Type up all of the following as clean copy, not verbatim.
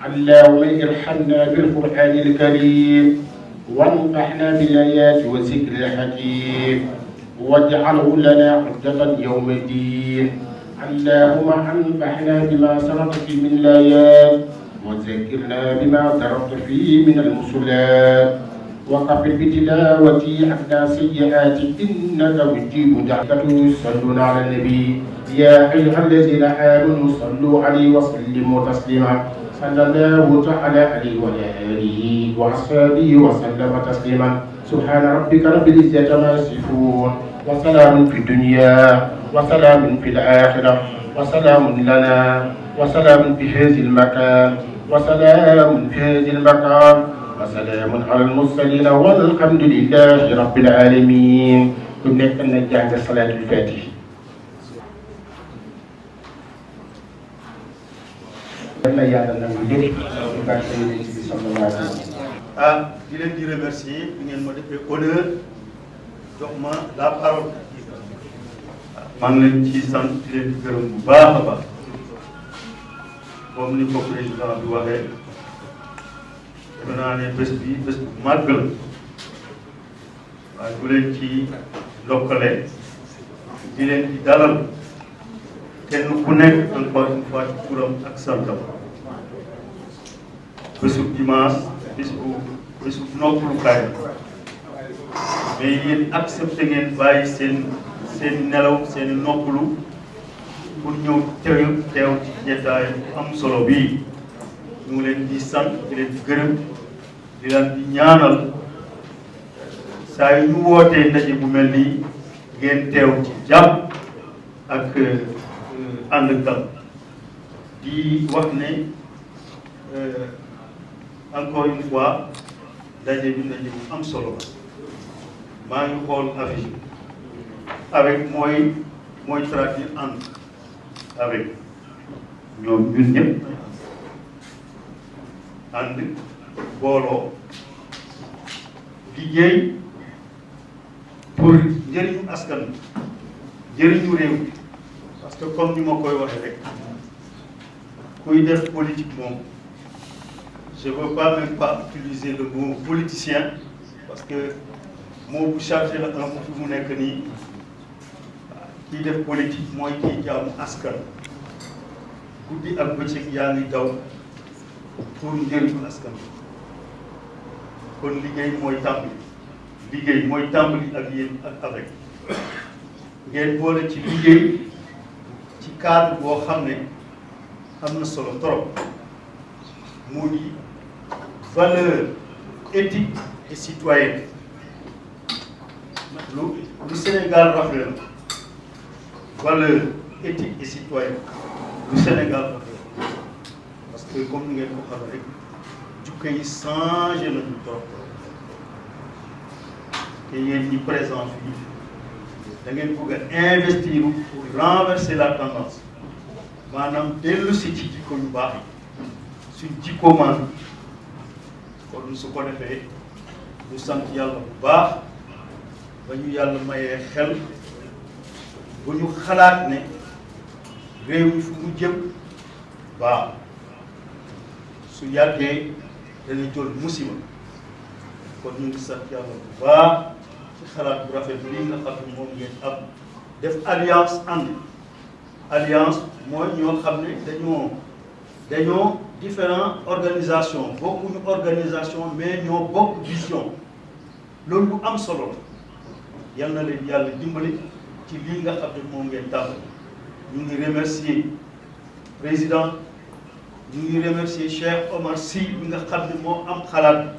اللهم ارحمنا بالقرآن الكريم وانفعنا بالآيات والذكر الحكيم واجعله لنا حجة يوم الدين. اللهم انفعنا بما سرت فيه من الآيات وذكرنا بما تركت فيه من المصلات وقبل بتلاوتي عنا سيئات انك مجيب دعوته. صلوا على النبي يا ايها الذين امنوا صلوا عليه وسلموا تسليما صلى الله تعالى عليه وعلى اله واصحابه وسلم تسليما. سبحان ربك رب العزه عما يصفون وسلام في الدنيا وسلام في الاخره وسلام لنا وسلام في هذا المكان وسلام في هذا المكان وسلام على المرسلين والحمد لله رب العالمين. ku nekk na jàng salaatul faatih. yàlla yàlla nangu lépp ci barke Yonent bi sallallahu alayhi wa sallam. di leen di remercier bi ngeen ma defee honneur jox ma la parole. maa ngi leen ci sant di leen di gërëm bu baax a baax comme ni ko président bi waxee. defe naa ne bés bi bés bu màgg la waaye bu leen ci ndokkale di leen di dalal kenn ku nekk encore une fois ci turam ak santam. bésu dimanche bésu noppalukaay mais yéen accepté ngeen bàyyi seen nelaw seen noppalu pour ñëw teew ci jotaay am solo bii. ñu ngi leen di sant di leen di gërëm di leen di ñaanal saa yu ñu wootee ndaje bu mel nii ngeen teew ci jàmm ak ànd ak dal. di wax ne encore une fois ndaje bi ndaje bu am solo la. maa ngi xool affiche avec mooy traduire ànd avec ñoom ñun ñëpp. ànd booloo liggéey pour njëriñu askan bi njëriñu réew mi parce que comme ni ma koy waxee rek kuy def politique moom je veux pas même pas utiliser le mot politicien parce que mot bu chargé la un peu fi mu nekk nii kiy def politique mooy kiy jaamu askan guddi ak bëccëg yaa ngi daw pour njëriñu askan bi kon liggéey mooy tàmbali ak yéen ak avec ngeen boole ci liggéey ci cadre boo xam ne am na solo trop mu di valeur éthique et citoyenne lu Sénégal rafet la valeur éthique et citoyenne lu Sénégal rafet parce que comme ni ngeen ko xamee rek jukka yi changé nañu trop te yéen ñi présent fii da ngeen bëgg a investir pour renverser la tendance maanaam dellu si ci jikko yu baax yi suñ jikko man kon su ko defee ñu sant yàlla bu baax ba ñu yàlla mayee xel bu ñu xalaat ne réew mi fu mu jëm baax su yàggee dana jël musiba kon ñu ngi sant yàlla bu baax ci xalaat bu rafet lii nga xam ne moom ngeen am def alliance ànd alliance mooy ñoo xam ne dañoo différentes organisations bokkuñu organisation mais ñoo bokk vision loolu lu am solo la yal na leen yàlla dimbali ci lii nga xam ne moom ngeen tàmbali ñu ngi remercier président ñu ngi remercier Cheikh Omar Sy mi nga xam ne moo am xalaat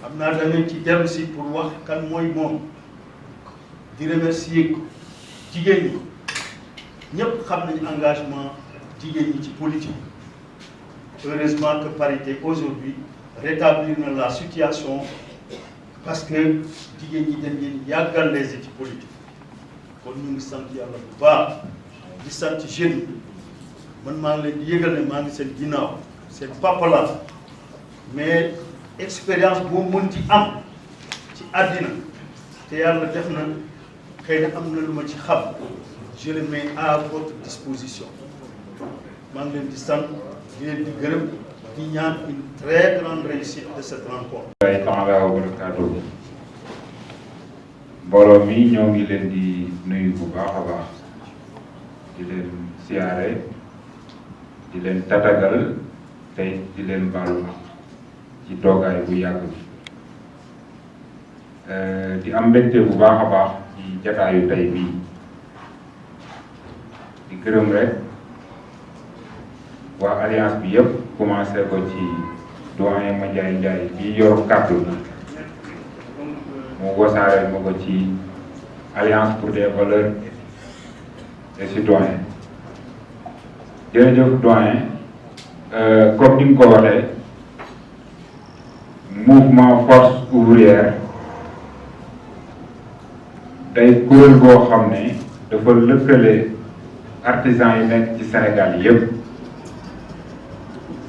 xam naa da ngeen ci dellu si pour wax kan mooy moom di remercier jigéen ñi ñëpp xam nañu engagement jigéen ñi ci politique heureusement que parité aujourd'hui rétablir na la situation parce que jigéen ñi dañ leen yàggal les ci politique kon ñu ngi sant yàlla bu baax di sant jeunes yi man maa ngi leen di yëgal ne maa ngi seen ginnaaw seen papa la mais expérience boo mën ci am ci àddina te yàlla def na xëy na am na lu ma ci xam je le mets à votre disposition maa ngi leen di sant di leen di gërëm di ñaan une très grande réussite de cette rencontre. ay taala wa barakaatu mbooloo mi ñoo ngi leen di nuyu bu baax a baax di leen siyaare di leen tatagal tey di leen baalu ci toogaay bu yàgg bi di am mbégte bu baax a baax ci jataayu tey bii di gërëm rek waa alliance bi yëpp commencé ko ci doyen Mandiaye Ndiaye bi yor kàddu bi mu wasaare ma ko ci alliance pour des valeurs et citoyens jërëjëf doyen comme ni nga ko waxee mouvement force ouvrière day kuréel goo xam ne dafa lëkkale artisans yi nekk ci Sénégal yëpp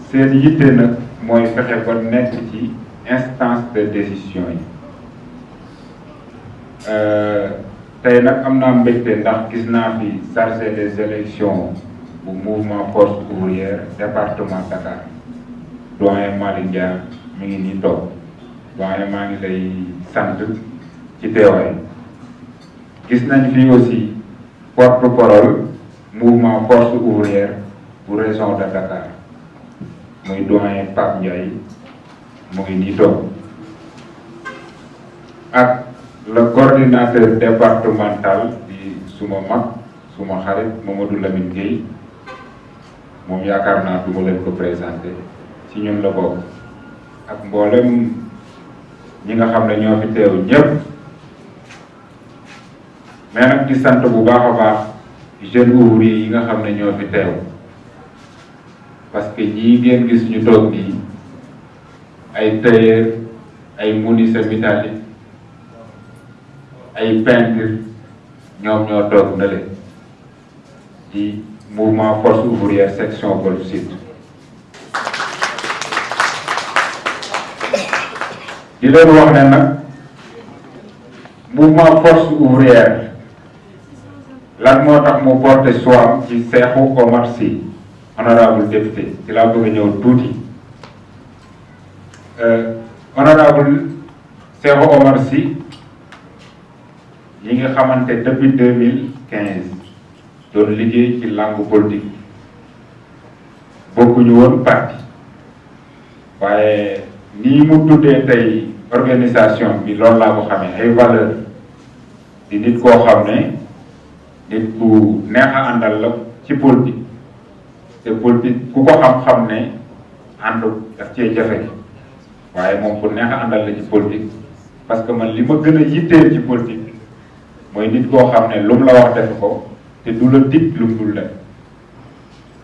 seen yitte nag mooy fexe ba nekk ci instance de décision yi tey nag am naa mbégte ndax gis naa fi chargé des élections bu mouvement force ouvrière département Dakar doyen Malick Ndiaye mi ngi nii toog doyen maa ngi lay sant ci teewaay gis nañ fi aussi porte-parole mouvement force ouvrière bu région de Dakar muy doyen Pape Ndiaye mu ngi nii toog ak le coordinateur départemental di suma mag suma xarit Mamadou Lamine Gueye moom yaakaar naa du ma leen ko présenté ci ñun la bokk ak mboolem ñi nga xam ne ñoo fi teew ñëpp mais nag di sant bu baax a baax jeunes ouvriers yi nga xam ne ñoo fi teew parce que ñii ngeen gis ñu toog nii ay tailleur ay menuisier métallique ay peintre ñoom ñoo toog na leen di mouvement force ouvrière section Golf Sud di leen wax ne nag mouvement force ouvrière lan moo tax mu porté soin ci Cheikhou Omar Sy honorable député ci laa bëgg a ñëw tuuti honorable Cheikhou Omar Sy yi nga xamante depuis 2015 doon liggéey ci langue politique bokkuñu woon parti waaye nii mu tuddee tey organisation bi loolu laa ko xamee ay valeur di nit koo xam ne nit ku neex a àndal la ci politique te politique ku ko xam-xam ne ànd daf cee jafe waaye moom ku neex a àndal la ci politique parce que man li ma gën a yitteel ci politique mooy nit koo xam ne lu mu la wax def ko te du la dig lu mu dul def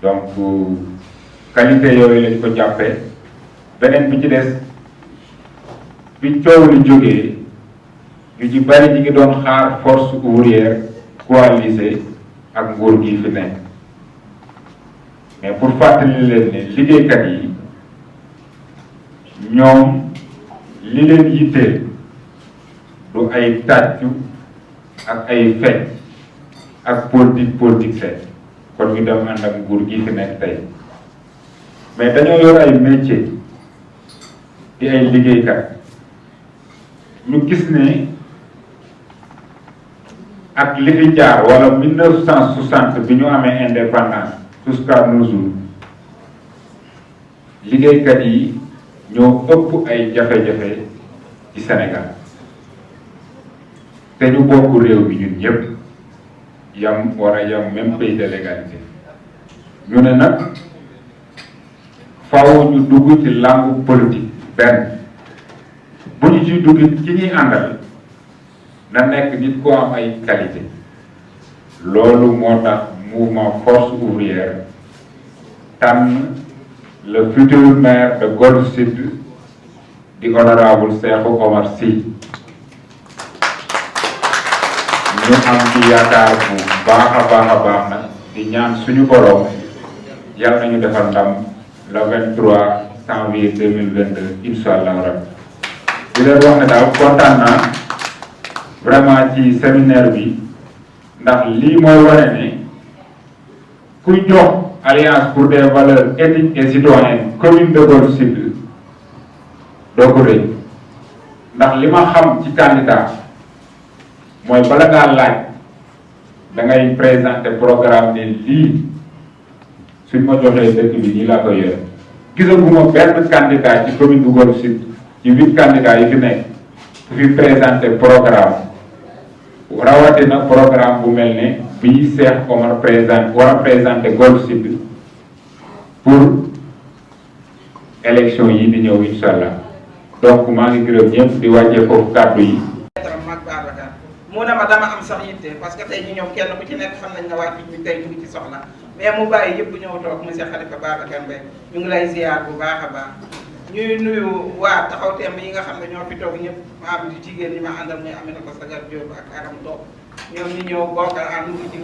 donc qualité yooyu lañ ko jàppee beneen bi ci des bi coow li jógee ñu ci bari ñi ngi doon xaar force ouvrière coalisée ak nguur gi fi nekk mais pour fàttali leen ne liggéeykat yi ñoom li leen yitteel du ay tàccu ak ay fecc ak politique seet kon ñu dem ànd ak nguur gi fi nekk tey mais dañoo yor ay métier di ay liggéeykat ñu gis ne ak li fi jaar wala 1960 bi ñu amee indépendance jusqu'à nos jours liggéeykat yi ñoo ëpp ay jafe-jafe ci Sénégal te ñu bokk réew bi ñun ñëpp yam war a yam même pays de l'égalité ñu ne nag faaw ñu dugg ci langue politique benn bu ñu ciy dugg ci ñuy àndal na nekk nit ko am ay qualité loolu moo tax mouvement force ouvrière tànn le futur maire de Golf Sud di honorable Cheikhou Omar Sy ñu am ci yaakaar bu baax a baax nag di ñaan suñu borom yàlla nañu defal ndam le 23 janvier 2022 incha allah rabbi di leen wax ne daal kontaan naa vraiment ci séminaire bi ndax lii mooy wane ne kuy jox alliance pour des valeurs éthiques et citoyennes commune de Golf Sud doo ko rëy ndax li ma xam ci candidat mooy bala ngaa laaj da ngay présenter programme ne lii suñ ma joxee dëkk bi nii laa koy yore gisaguma benn candidat ci commune bu Golf Sud ci 8 candidats yi fi nekk ku fi présenter programme rawatina programme bu mel ne bii Cheikh Omar war a présenter Golf Sud pour élection yi di ñëw incha allah donc maa ngi gërëm ñëpp di wàccee foofu kàddu yi. mu ne ma dama am sax yitte parce que tey ñu ñëw kenn ku ci nekk xam nañ ne waa bi ñu tey ñu ngi ci soxla mais mu bàyyi yëpp ñëw toog monsieur Khalifa Babacar Mbaye ñu ngi lay ziar bu baax a baax ñuy nuyu waa taxaw teem yi nga xam ne ñoo fi toog ñëpp ma am di jigéen ñi ma àndal muy Aminata Sagar Diop ak Aram Top ñoom ñu ñëw bokkal ànd ngi ci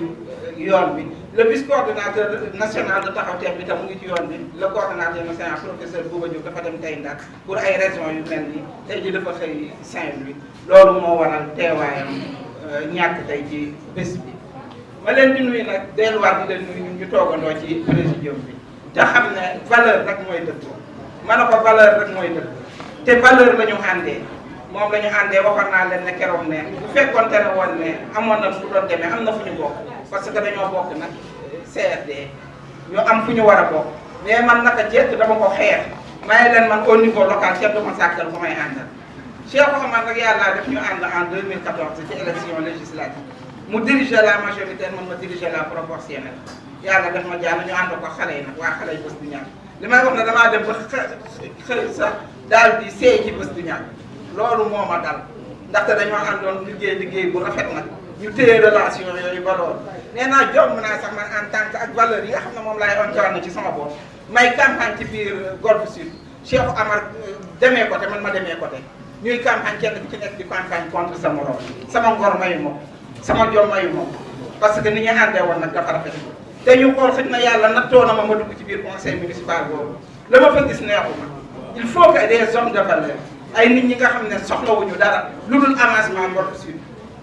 yoon bi le vice coordonnateur national de taxaw teem bi tam mu ngi ci yoon bi le coordonnateur national professeur Bouba Diop dafa dem tey Ndar pour ay raisons yu mel nii tey ji dafa xëy Saint-Louis loolu moo waral teewaayam ñàkk tey ci bés bi ma leen di nuyu nag delluwaat di leen nuyu ñu toogandoo ci présidium bi te xam ne valeur rek mooy dëgg ma ne ko valeur rek mooy dëgg te valeur la ñu àndee moom la ñu àndee waxoon naa leen ne keroog ne bu fekkoonte ne woon ne amoon na fu doon demee am na fu ñu bokk parce que dañoo bokk nag CRD ñu am fu ñu war a bokk mais man naka jekk dama ko xeex may leen man au niveau local kenn du ma sàkkal bu may àndal Cheikh Omar nag yàlla def ñu ànd en 2014 ci élection législative mu diriger la majoritaire man ma diriger la proportionnelle yàlla def ma jàll ñu ànd ko xale yi nag waa xale yi bés du ñàkk li may wax ne damaa dem ba xëy sax daal di seey ci bés du ñàkk loolu moo ma dal ndaxte dañoo àndoon liggéey bu rafet nag ñu téye relation yooyu ba loolu nee naa jom naa sax man en tant que ak valeur yi nga xam ne moom laay oncoon ci sama bopp may campagne ci biir Golf Sud Cheikh Amar demee côté man ma demee côté ñuy campagne kenn ku ci nekk di campagne contre sa morom sama ngor mayu ma sama jom mayu ma parce que ni ñu àndee woon nag dafa rafet te ñu xool xëy na yàlla nattoo na ma dugg ci biir conseil municipal boobu la ma fa gis neexuma il faut que des hommes de valeur ay nit ñi nga xam ne soxlawuñu dara lu dul avancement Golf Sud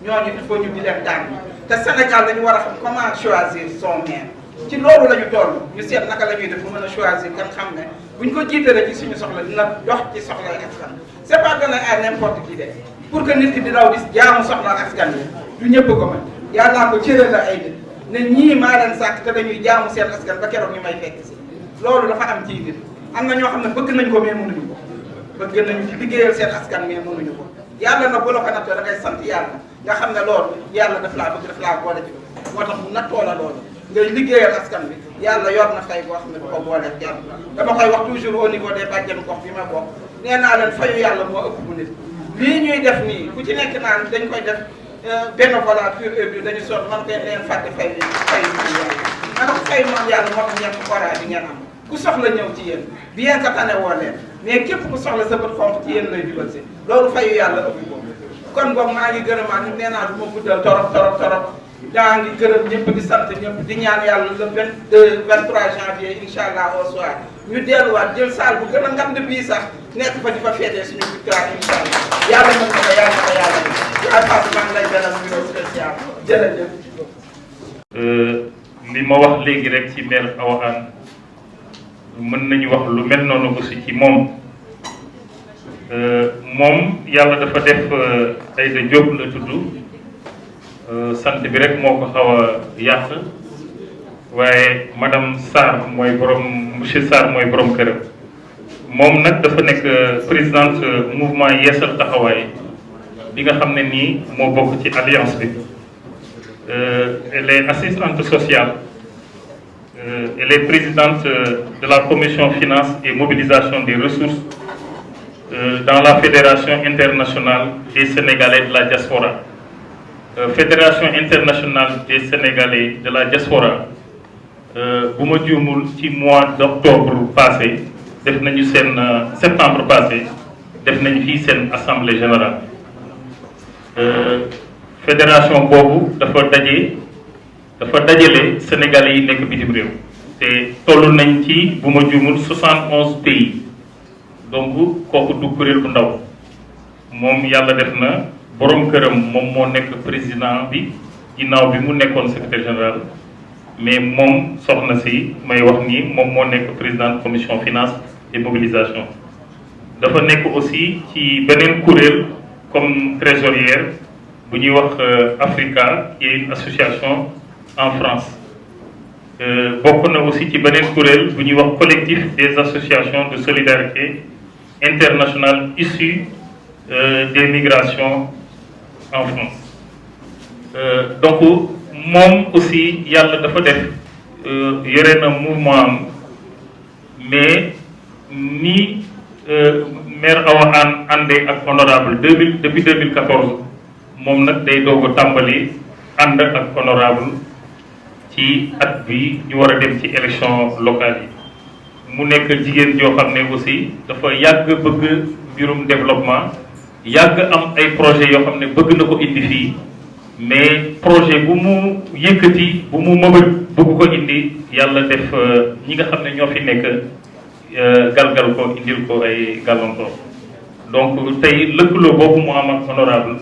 ñooñu il faut ñu di leen daan te Sénégal dañu war a xam comment choisir son maire ci loolu la ñu toll ñu seet naka la ñuy def bu mën a choisir kan xam ne buñ ko jiitalee ci suñu soxla dina dox ci soxla askan c'est pas donné à n'importe qui de pour que nit ki di daw di jaamu soxla askan bi du ñëpp ko mën yàllaa ko cëral la ay nit ne ñii maa leen sàkk te dañuy jaamu seen askan ba keroog ñu may fekk si loolu dafa am ci nit am na ñoo xam ne bëgg nañ ko mais mënuñu ko bëgg nañu ci liggéeyal seen askan mais mënuñu ko yàlla na bu la ko nattoo da ngay sant yàlla nga xam ne loolu yàlla daf laa bëgg daf laa boole ci moo tax mu nattoo la loolu ngay liggéeyal askan bi yàlla yor na fay boo xam ne du ko boole kenn dama koy wax toujours au niveau des bàjjenu gox bi ma bokk nee naa leen fayu yàlla moo ëpp bu nit lii ñuy def nii ku ci nekk naan dañ koy def bénévolat pur et dur dañu sonn man koy leen fàtte fay man ko fay moom yàlla moo tax ñetti koraa bi ngeen am ku soxla ñëw ci yéen bien que tane woo leen mais képp ku soxla sa bët xonk ci yéen lay jubal si loolu fayu yàlla ëpp boobu kon boobu maa ngi gërëmaat nee naa du ma guddal torop daa ngi gërëm ñëpp di sant ñëpp di ñaan yàlla le 23 janvier incha allah au soir ñu delluwaat jël salle bu gën a ngand bii sax nekk fa di fa féetee suñu victoire incha allah yàlla mën na ko yàlla Fatou maa ngi lay dalal numéro spécial jërëjëf. li ma wax léegi rek ci maire Awa Hann mën nañu wax lu mel noonu aussi ci moom moom yàlla dafa def Aïda Diop la tudd sant bi rek moo ko xaw a yàq waaye madame Sarr mooy borom monsieur Sarr mooy borom këram moom nag dafa nekk présidente mouvement Yeesal Taxawaay bi nga xam ne nii moo bokk ci alliance bi elle est assistante sociale elle est présidente de la commission finance et mobilisation des ressources dans la fédération internationale des Sénégalais de la diaspora fédération internationale des Sénégalais de la diaspora bu ma juumul ci mois d'octobre passé def nañu seen septembre passé def nañu fii seen assemblée générale fédération boobu dafa dajale Sénégalais yi nekk bitim réew te toll nañ ci bu ma juumul 71 pays donc kooku du kuréel bu ndaw moom yàlla def na borom këram moom moo nekk président bi ginnaaw bi mu nekkoon secrétaire général mais moom soxna si may wax nii moom moo nekk président commission finance et mobilisation. dafa nekk aussi ci beneen kuréel comme trésorière bu ñuy wax Africa qui est une association en France. bokk na aussi ci beneen kuréel bu ñuy wax collectif des associations de solidarité internationale issues des migrations en France. donc moom aussi yàlla dafa def yore na mouvement am mais ni maire Awa àndee ak honorable depuis 2014 moom nag day doog a tàmbali ànd ak honorable ci at bi ñu war a dem ci élection locale yi mu nekk jigéen joo xam ne aussi dafa yàgg bëgg mbirum développement yàgg am ay projet yoo xam ne bëgg na ko indi fii mais projet bu mu yëkkati bu mu mëbët bëgg ko indi yàlla def ñi nga xam ne ñoo fi nekk galgal ko indil ko ay gàllankoor. donc tey lëkkaloo boobu mu am ak honorable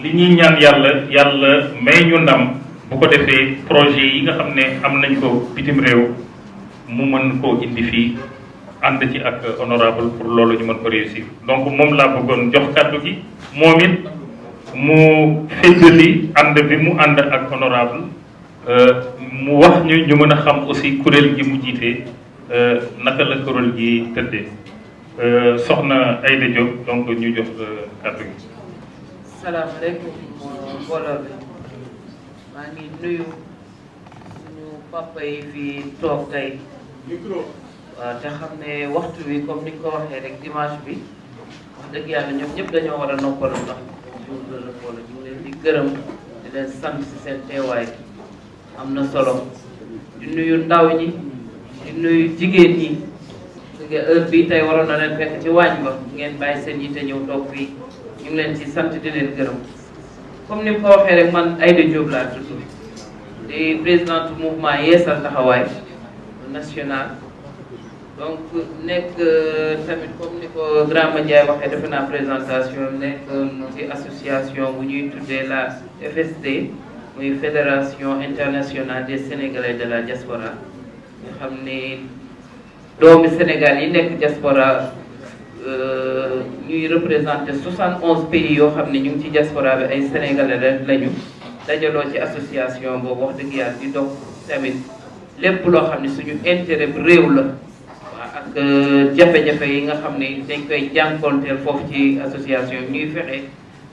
li ñuy ñaan yàlla may ñu ndam bu ko defee projet yi nga xam ne am nañ ko bitim réew mu mën koo indi fii ànd ci ak honorable pour loolu ñu mën ko réussir. donc moom laa bëggoon jox kàddu gi moom it mu féddali ànd bi mu ànd ak honorable mu wax ñu mën a xam aussi kuréel gi mu jiite naka la kuréel gi tëddee. soxna Aïda Diop donc ñu jox kàddu gi. salaamaaleykum mbooloo bi maa ngi nuyu suñu papa yi fi toog tey waaw te xam ne waxtu bi comme ni nga ko waxee rek dimanche bi wax dëgg yàlla ñoom ñëpp dañoo war a noppalu ndax jour de repos la ñu leen di gërëm di leen sant si seen teewaay am na solo di nuyu ndaw ñi di nuyu jigéen ñi. heure bii tey waroon na leen fekk ci waañ ba ngeen bàyyi seen yitte ñëw toog fii ñu ngi leen ci sant di leen gërëm comme ni mu ko waxee rek man Aïda Diop laa tudd di présidente mouvement Yeesal Taxawaay national donc nekk tamit comme ni ko Grand Mandiaye waxee defe naa présentation nekk ci association bu ñuy tuddee la FSD muy fédération internationale des Sénégalais de la diaspora nga xam ni doomi Sénégal yi nekk diaspora ñuy représenté 71 pays yoo xam ne ñu ngi ci diaspora bi ay sénégalais lañu dajaloo ci association boobu wax dëgg yàlla di dox tamit lépp loo xam ne suñu intérêt bu réew la waaw ak jafe-jafe yi nga xam ne dañ koy jànkonteel foofu ci association ñuy fexe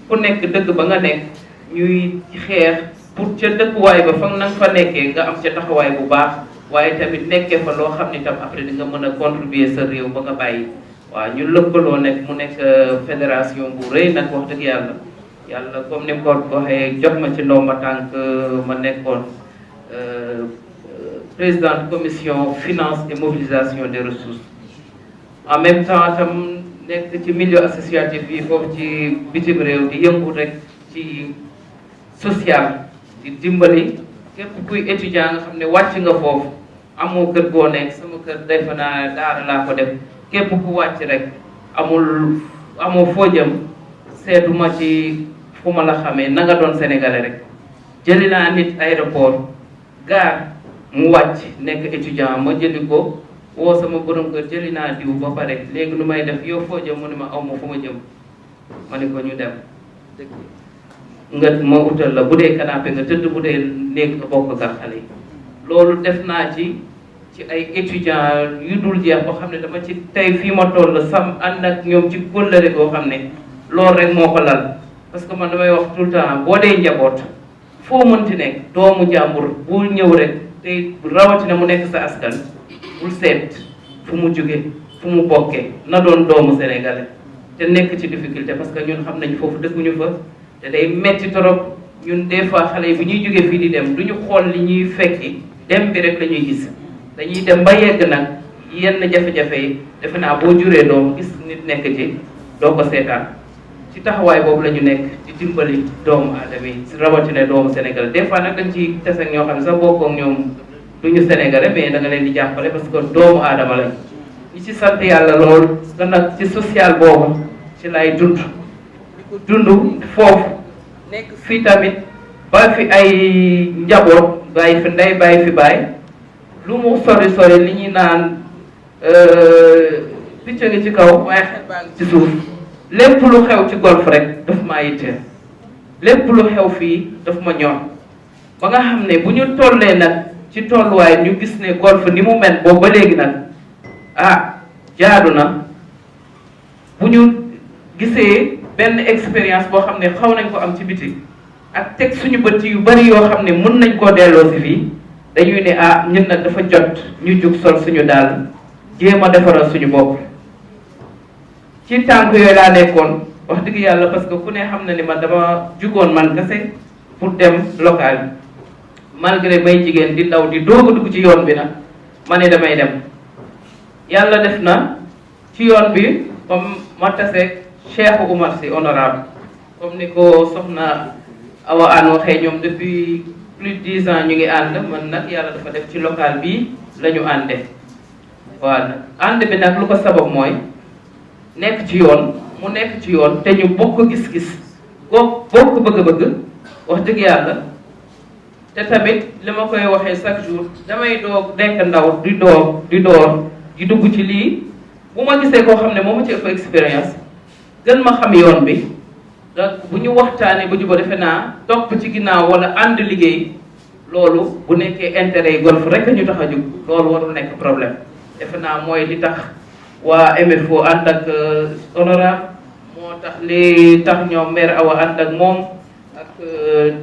ku nekk dëkk ba nga nekk ñuy xeex pour ca dëkkuwaay ba fa na nga fa nekkee nga am ca taxawaay bu baax waaye tamit nekkee fa loo xam ni tam après di nga mën a contribuer sa réew ba nga bàyyi waaw ñu lëkkaloo nekk mu nekk fédération bu rëy nag wax dëgg yàlla comme ni ko waxee jox ma ci ndomba tànk ma nekkoon présidente commission finance et mobilisation des ressources en même temps tam nekk ci milieu associatif yi foofu ci bitim réew di yëngu rek ci social di dimbali képp kuy étudiant nga xam ne wàcc nga foofu amoo kër goo nekk sama kër defe naa daara laa ko def képp ku wàcc rek amoo foo jëm seetuma ci fu ma la xamee na nga doon sénégalais rek jëli naa nit aéroport gaar mu wàcc nekk étudiant ma jëli ko woo sama borom kër jëli naa diw ba pare léegi lu may def yow foo jëm mu ne ma aw ma fu ma jëm ma ne ko ñu dem nga ma utal la bu dee canapé nga tëdd bu dee néeg nga bokk ak xale yi loolu def naa ci ay étudiants yu dul jeex boo xam ne dama ci tey fii ma toll sam ànd ak ñoom ci kóllëre boo xam ne loolu rek moo ko lal parce que man damay wax tout le temps boo dee njaboot foo mënti nekk doomu jàmbur bu ñëw rek tey rawatina mu nekk sa askan bul seet fu mu jóge fu mu bokkee na doon doomu sénégalais te nekk ci difficulté parce que ñun xam nañ foofu dëkkuñu fa te day metti trop ñun des fois xale yi bu ñuy jógee fii di dem du ñu xool li ñuy fekki dem bi rek la ñuy gis dañuy dem ba yegg nag yenn jafe-jafe yi defe naa boo juree doom gis nit nekk ci doo ko seetaan ci taxawaay boobu la ñu nekk di dimbali doomu aadama yi rawatina doomu Sénégal des fois nag dañ ci tase ak ñoo xam ne sax bokkoo ak ñoom du ñu Sénégalais mais da nga leen di jàppale parce que doomu aadama lañ ñi ci sant yàlla lool te nag ci social boobu ci lay dund foofu nekk fii tamit ba fi ay njaboot bàyyi fi ndey bàyyi fi baay lu mu sori sori li ñuy naan picc ngi ci kaw waaye xel baa ngi ci suuf lépp lu xew ci golf rek daf maa yitteel lépp lu xew fii daf ma ñor ba nga xam ne bu ñu tollee nag ci tolluwaay ñu gis ne golf ni mu mel boobu ba léegi nag jaadu na bu ñu gisee benn expérience boo xam ne xaw nañ ko am ci biti ak teg suñu bët yu bari yoo xam ne mën nañ koo delloo si fii dañuy ne ñun nag dafa jot ñu jug sol suñu daal jéem a defaral suñu bopp ci tànk yooyu laa nekkoon wax dëgg yàlla parce que ku ne xam na ni man dama jugoon man kese pour dem local bi malgré may jigéen di ndaw di doog a dugg ci yoon bi nag ma ne damay dem yàlla def na ci yoon bi comme ma tase Cheikh Oumar Sy honorable comme ni ko soxna Awa An waxee ñoom depuis plus de 10 ans ñu ngi ànd man nag yàlla dafa def ci local bii la ñu ànde voilà ànd bi nag lu ko sabab mooy nekk ci yoon mu nekk ci yoon te ñu bokk gis-gis bokk bëgg-bëgg wax dëgg yàlla te tamit li ma koy waxee chaque jour damay doog nekk ndaw di door di dugg ci lii bu ma gisee koo xam ne moo ma ci ëpp expérience gën ma xam yoon bi donc bu ñu waxtaanee ba juba defe naa topp ci ginnaaw wala ànd liggéey loolu bu nekkee intérêt yi golf rek ñu tax a jóg loolu warul nekk problème defe naa mooy li tax waa MFO ànd ak honorable moo tax li tax ñoom maire Awa ànd ak moom ak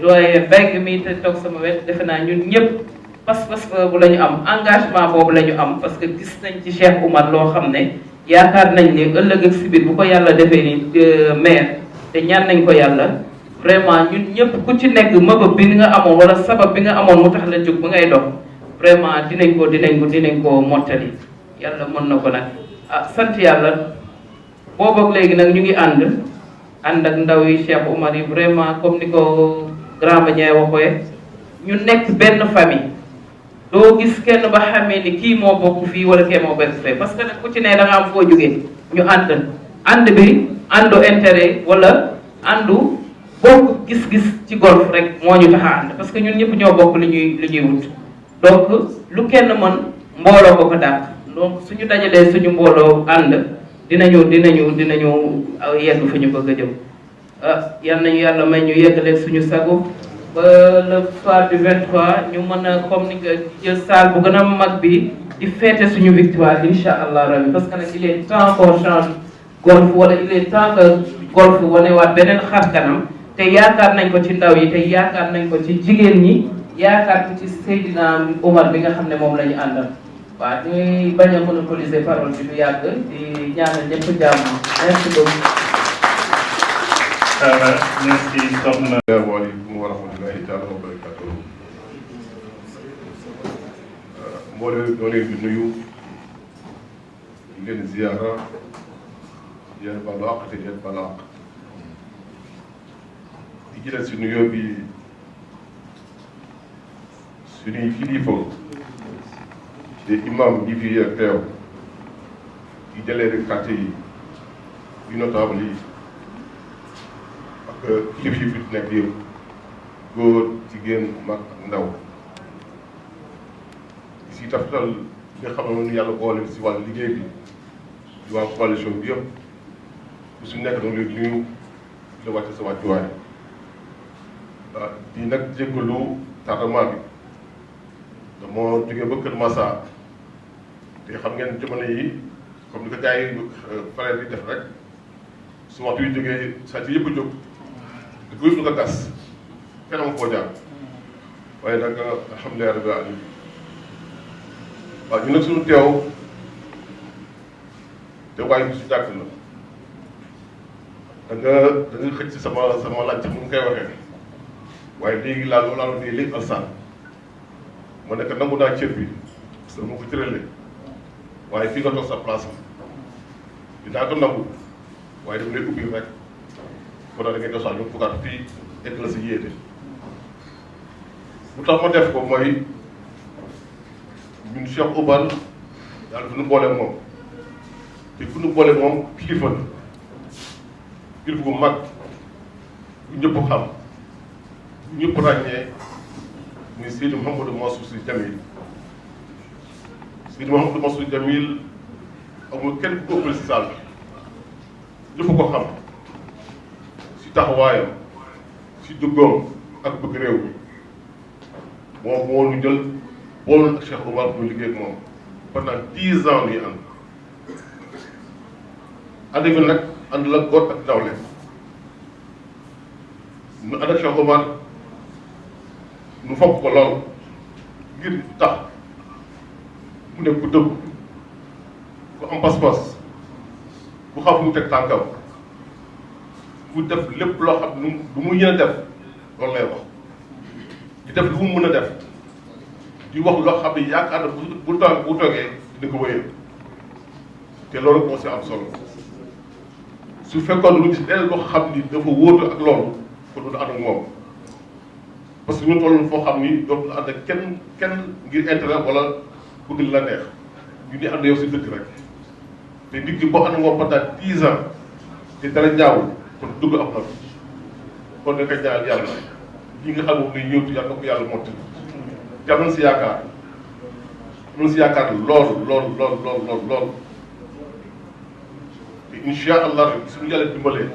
doyen Mbengue mi te toog sama wet defe naa ñun ñëpp pas-pas bu la ñu am engagement boobu la ñu am parce que gis nañ ci Cheikh Oumar loo xam ne yaakaar nañ ne ëllëg ak si biir bu ko yàlla defee ni maire te ñaan nañ ko yàlla vraiment ñun ñëpp ku ci nekk mëbëb bi nga amoon wala sabab bi nga amoon mu tax la jóg ba ngay dox vraiment dinañ ko mottali yàlla mën na ko nag sant yàlla boobu ak léegi nag ñu ngi ànd ak ndaw yi Cheikh Oumar yi vraiment comme ni ko grand Bañaay waxee ñu nekk benn famille doo gis kenn ba xamee ni kii moo bokk fii wala kii moo bokk fee parce que nag ku ci ne da nga am foo jógee ñu ànd bi àndu intérêt wala àndu bokk gis-gis ci golf rek moo ñu tax a ànd parce que ñun ñëpp ñoo bokk li ñuy wut donc lu kenn mën mbooloo ko dàq donc suñu dajalee suñu mbooloo ànd dinañu yegg fu ñu bëgg a jëm yal nañu yàlla may ñu yeggalee suñu sago ba le soir du 23 ñu mën a comme ni nga jël salle bu gën a mag bi di fêter suñu victoire incha allah rabi parce que nag il est temps qu'on change golf wala il est temps que golf wanewaat beneen xar kanam te yaakaar nañ ko ci ndaw yi te yaakaar nañ ko ci jigéen ñi yaakaar ko ci Seydina Oumar bi nga xam ne moom la ñu àndal waaw ñuy bañ a monopoliser parole bi du yàgg di ñaanal ñëpp jàmm merci beaucoup. merci soxna. asalaamaaleykum wa rahmatulahi taala wa barakatuh. mbooloo doo leen di nuyu di leen ziyaara yéen balu àq te yéen balu àq di jëlee si nuyoo bi suñuy kilifa te imam yi fi teew di jëlee rek quartier yi yu notable yi ak kilifa yi fi nekk yëpp góor jigéen mag ndaw di si taftal li nga xam ne yàlla boole si wàllu liggéey bi di waa coalition bi yëpp bu su nekk danga leen nuyu la wàcce sa wàccuwaay di nag jéggalu tardement bi dama jógee ba Kër Massa te xam ngeen jamono yi comme ni ko gars yi faral di def rek su waxtu yu jógee saa ci yëpp a jóg di ko yëpp ko gas kenn am foo jaar waaye nag alhamdulilah rabbil alamin waaw ñu nag suñu teew te waaye bi su jàkk la da nga xëcc si sama laaj mu ngi koy waxee waaye léegi laa nii léegi alsaan ma nekk nangu naa cër bi parce que ma ko cëralee waaye fii nga toog sa place dinaa ko nangu waaye dama lay ubbi rek kon da ngay dosaat ñu fugaat fii egg la si yéete bu tax ma def ko mooy ñun Cheikh Oumar yàlla fu ñu boole moom te fu ñu boole moom kilifa la kilifa bu mag bu ñëpp xam bu ñëpp ràññee muy Seydi Mouhamadou Mansour Sy Djamil. Seydi Mouhamadou Mansour Sy Djamil amul kenn ku ëppale si saal bi ñëpp ko xam si taxawaayam si duggoom ak bëgg réew mi moom moo ñu jël booloon ak Cheikh Omar pour liggéey ak moom pendant 10 ans ñuy ànd ànd bi nag ànd la góor ak nawle nu ànd ak Cheikh Omar nu fonk ko lool ngir tax mu nekk ku dëgg ku am pas-pas ku xam fu mu teg tànkam ku def lépp loo xam lu mu yéene def loolu lay wax di def lu mu mën a def di wax loo xam ne yaakaar na bu toogee dina ko wéyal te loolu moo si am solo su fekkoon lu gis leneen loo xam ni dafa wóotu ak loolu kon du ànd ak moom parce que ñu toll foo xam ni dootul ànd ak kenn ngir intérêt wala bëgg la neex ñu ni ànd yow si dëkk rek te nit ki boo ànd ak moom pendant 10 ans te dara ñaawul kon dugg am na kon nga koy ñaanal yàlla lii nga xam moom lay ñëwtu yàlla na ko yàlla motti te am nañ si yaakaar lool te incha allah suñu yàlla dimbalee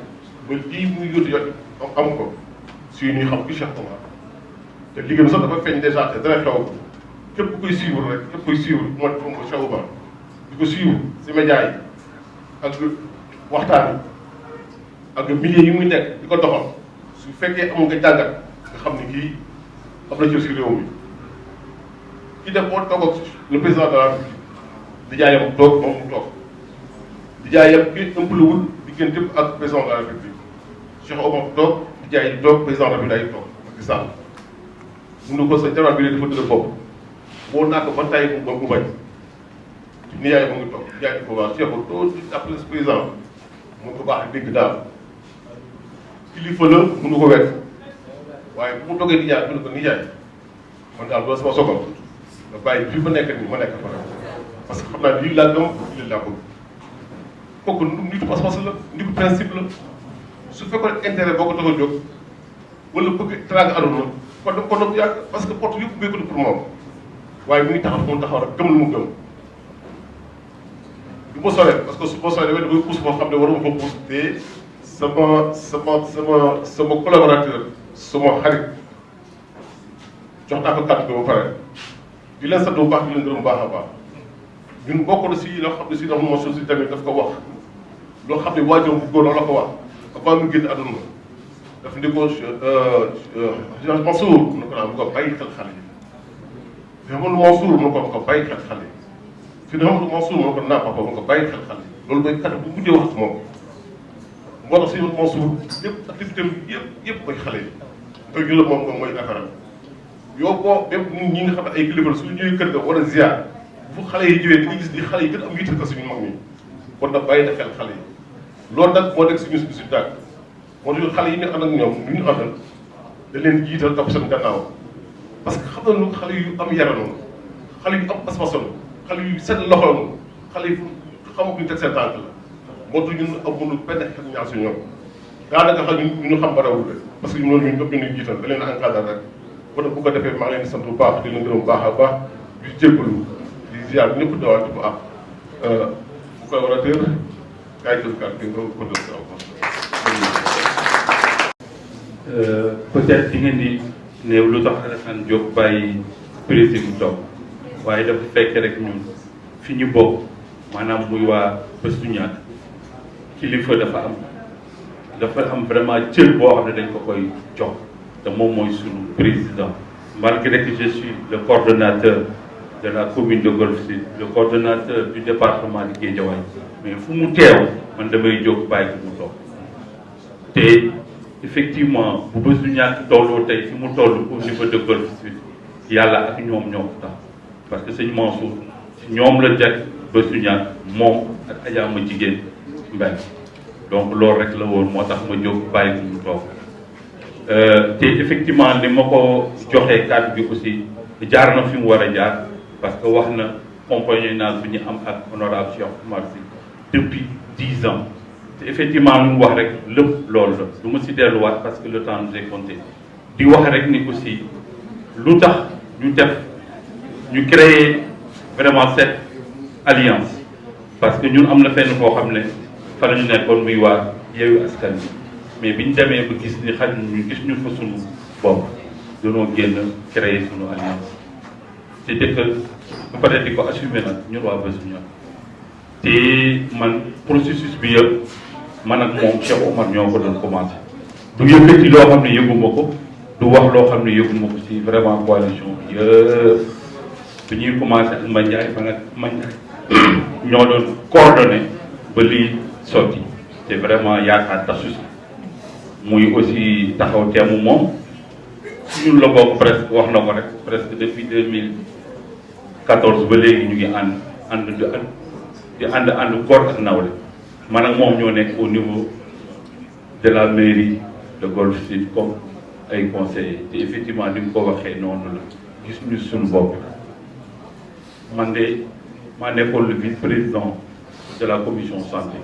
ba lii muy yóotu yot am ko si ñuy xam ki Cheikh Omar te liggéey bi sax dafa feeñ dèjà te dara xew képp ku koy suivre rek képp koy suivre mooy Cheikh Omar di ko suivre si média yi ak waxtaan yi ak milieu yi muy nekk di ko doxal su fekkee amul nga jàngat nga xam ne kii am na cër si réew mi ki def boo toog ak le président de la République di jaayam toog moom mu toog di jaayam ki ëmpalewul diggante ak président de la République Cheikh Omar toog di jaay toog président de la République day toog Macky Sall mun na ko sa jabar bi dafa dëgër bopp boo naa ko ba tay mu bañ ni yaay mu ngi toog di jaay di ko waa Cheikh doo après président mu ko baax dégg daal kilifa la mënu ko wekk waaye bu mu toggee di jaay mu ne ko ni jaay man daal doo sama sogal nga bàyyi fi ma nekk nii ma nekk fa parce que xam naa lii laa gëm lii laa bëgg kooku nitu pas-pas la nitu principe la su fekkoon intérêt boo ko tax a jóg wala bëgg teraanga aduna kon nag yàgg parce que porte yëpp béykat pour moom waaye mu ngi taxaw moom taxaw rek gëm lu mu gëm du ma sore parce que su ma sore damay pousse boo xam ne waruma ko pousse te sama collaborateur sama xarit jox naa ko kàddu gi ba pare di leen sant bu baax di leen gërëm bu baax a baax ñun bokk na si loo xam ne si dafa mos si tamit daf ko wax loo xam ne waajuram bu góor la ko wax avant mu génn àdduna daf ndi ko Mansour mu ne ko naan mu ko bàyyi xel xale yi fi Amadou Mansour mu ne ko bàyyi xel xale yi fi Amadou Mansour mu ne ko naa papa mu ko bàyyi xel xale yi loolu mooy kàddu bu mujjee wax ak moom moo tax si Mansour yëpp activité yëpp mooy xale yi te ñu la moom mooy affaire yow boo même ñi nga xam ne ay kilifa suñu ñëwee kër ga war a ziar bu xale yi ñëwee dañuy gis ni xale yi gën a am yitte ko suñu mag ñi kon nag bàyyi na xel xale yi loolu nag moo nekk suñu tàgg moo tax xale yi ñu ànd ak ñoom lu ñu àndal da leen jiital topp seen gannaaw parce que xam nañu xale yu am yaranoonu xale yu am pas-pasoon xale yu set loxoonu xale yu xamaguñu teg seen tànk la moo tax ñun amuñu benn xel ñaar si ñoom daanaka xam ñu xam barawul de parce que ñun loolu ñun ñëpp ñu jiital da leen a encadré rek kon nag bu ko defee maa ngi leen di sant bu baax di leen gërëm bu baax a baax di jéggalu di ziar ñëpp dawaat bu baax bu koy war a tër kaay jël kàddu gi nga ko def peut-être di ngeen di néew lu tax Alassane Diop bàyyi président mu toog waaye dafa fekk rek ñun fi ñu bokk maanaam muy waa Bëstu Ñakk kilifa dafa am vraiment cër boo xam ne dañ ko koy jox te moom mooy sunu président malgré que je suis le coordonnateur de la commune de Golf Sud le coordonnateur du département de Guédiawaye mais fu mu teew man damay jóg bàyyi ko mu toog te effectivement bu Bëstu Ñakk tolloo tey fi mu toll au niveau de Golf Sud yàlla ak ñoom ñoo ko tax parce que sëñ Mansour ñoom la jag Bëstu Ñakk moom ak Adja ma jigéen Mbengue donc loolu rek la woon moo tax ma jóg bàyyi ko mu toog te effectivement ni ma ko joxee kàddu gi aussi jaar na fi mu war a jaar parce que wax na compagnonnage bi ñu am ak honorable Cheikh Oumar Sy depuis 10 ans te effectivement lu mu wax rek lépp loolu la du ma si delluwaat parce que le temps nous est compté di wax rek ni aussi lu tax ñu créer vraiment cette alliance parce que ñun am na fenn foo xam ne fa la ñu nekkoon muy waa Yewwi Askan Wi mais bi ñu demee ba gis ni xaj ñu gis ñu fa sunu bopp dañoo génn créer sunu alliance c'est-à-dire que ba pare di ko assumer nag ñun waa Bës Bu Ñor te man processus bi yëpp man ak moom Cheikh Omar ñoo ko doon commencé du yëkkati loo xam ne yëguma ko du wax loo xam ne yëguma ko si vraiment coalition bi yëpp bi ñuy commencé ak Mandiaye man ak Mandiaye ñoo doon coordonné ba lii sotti te vraiment yaakaar tasu si muy aussi taxaw teemu moom ñun la bokk presque wax na ko rek presque depuis 2014 ba léegi ñu ngi ànd góor ak nawle man ak moom ñoo nekk au niveau de la mairie de Golf Sud comme ay conseillers te effectivement ni mu ko waxee noonu la gis ñu suñu bopp man de maa nekkoon le vice-président de la commission santé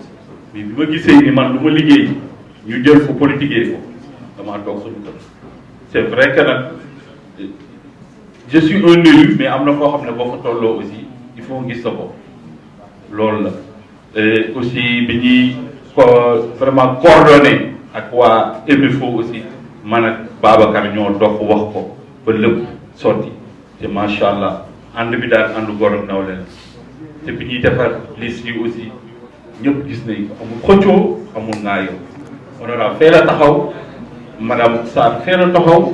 mais bi ma gisee ni man lu ma liggéey ñu jël ko politiquer ko damaa toog suñu kër c'est vrai que nag je suis un élu mais am na koo xam ne boo fa tolloo aussi il faut gis sa bopp loolu la aussi bi ñuy ko vraiment coordonné ak waa MFO aussi man ak Babacar ñoo dox wax ko ba lépp sotti te macha allah ànd bi daal ànd góor ak nawle la te bi ñuy defar liste yi aussi ñëpp gis nañ ko amul xëccoo amul ngaayoo honorable fee la taxaw madame Sarr fee la taxaw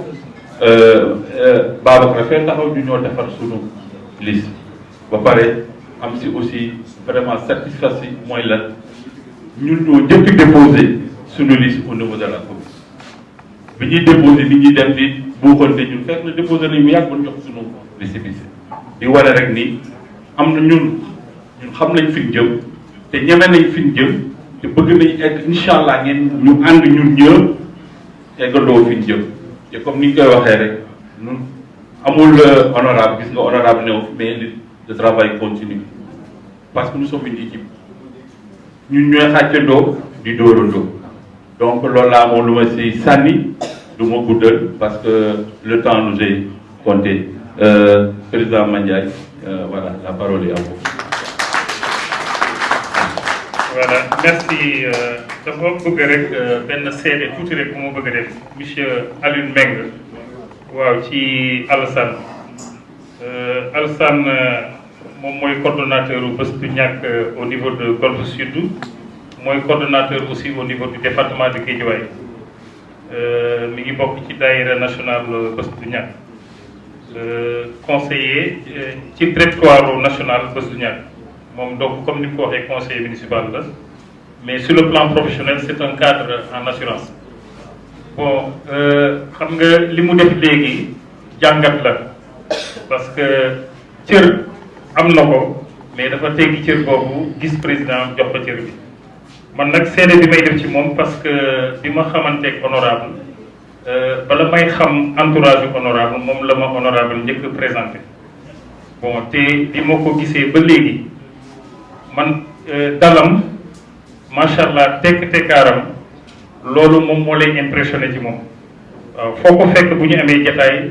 Babacar fee taxaw ñu ñoo defar sunu liste ba pare am si aussi vraiment satisfaction mooy lan ñun ñoo njëkk déposé sunu liste au niveau de la commune bi ñuy déposé bi ñuy dem di buuxante ñun fekk na déposé nañ mu yàgg ba jox sunu liste bi di wane rek ni am na ñun xam nañ fi ñu jëm te ñeme nañ fi ñu jëm te bëgg nañ egg incha allah ngeen ñu ànd ñun ñëpp eggandoo fi ñu jëm te comme ni ñu koy waxee rek ñun amul honorable gis nga honorable néew mais le travail continue parce que nous sommes une équipe ñun ñooy xàccandoo di dóorandoo donc loolu laa moom lu ma si sànni du ma guddal parce que le temps nous est compté président Mandiaye voilà la parole est à vous. Voilà merci dafa bëgg rek benn seede tuuti rek bu ma bëgg a def monsieur Alioune Mbengue waaw ci Alassane Alassane moom mooy coordonnateur Bës Du Ñakk au niveau de Golf Sud mooy coordonnateur aussi au niveau du département de Guédiawaye mi ngi bokk ci daïra national Bës Du Ñakk conseiller ci directoire national Bës Du Ñakk moom donc comme ni mu ko waxee conseiller municipal la mais sur le plan professionnel c'est un cadre en assurance bon xam nga li mu def léegi jàngat la parce que cër am na ko mais dafa teggi cër boobu gis président jox ko cër bi man nag seede bi may def ci moom parce que bi ma xamanteeg honorable bala may xam entourage honorable moom la ma honorable njëkk présenté bon te bi ma ko gisee ba léegi man dalam macha allah tekkaaram loolu moom moo lay impressionné ci moom waaw foo ko fekk bu ñu amee jataay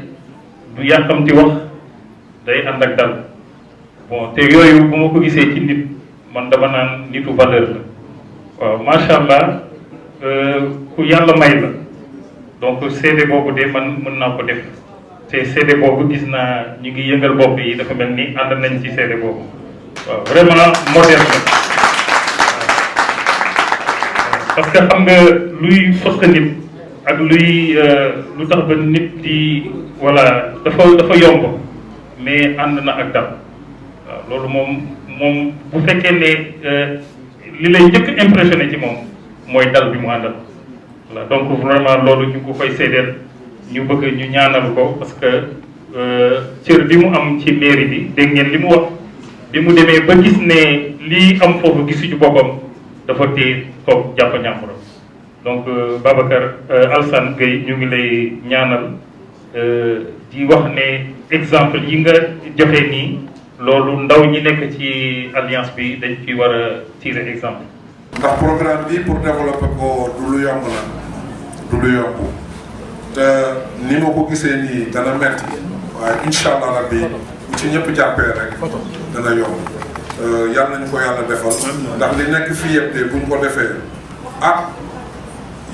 du yàqamti wax day ànd ak dal bon te yooyu bu ma ko gisee ci nit man dama naan nitu valeur la waaw macha allah ku yàlla may la donc CD boobu de man mën naa ko def te CD boobu gis naa ñu ngi yëngal bopp yi dafa mel ni ànd nañ ci CD boobu waaw vraiment moderne la parce que xam nga luy fëkk nit ak luy lu tax ba nit di voilà dafa yomb mais ànd na ak dal waaw loolu moom bu fekkee ne li lay njëkk impressionné ci moom mooy dal bi mu àndal voilà donc vraiment loolu ñu ko koy seedeel ñu bëgg ñu ñaanal ko parce que cër bi mu am ci mairie bi dégg ngeen li mu wax bi mu demee ba gis ne lii am foofu gisu ci boppam dafa téye toog jàpp ñàmburam donc Babacar Alassane Gueye ñu ngi lay ñaanal di wax ne exemple yi nga joxe nii loolu ndaw ñi nekk ci alliance bi dañ ci war a tirer exemple. ndax programme bi pour développer ko du lu yomb la du lu yomb te ni ma ko gisee nii dana metti waaye incha allah rabbi bu ci ñëpp jàppee rek dana yomb yàlla nañu ko yàlla defal ndax li nekk fii yëpp de buñ ko defee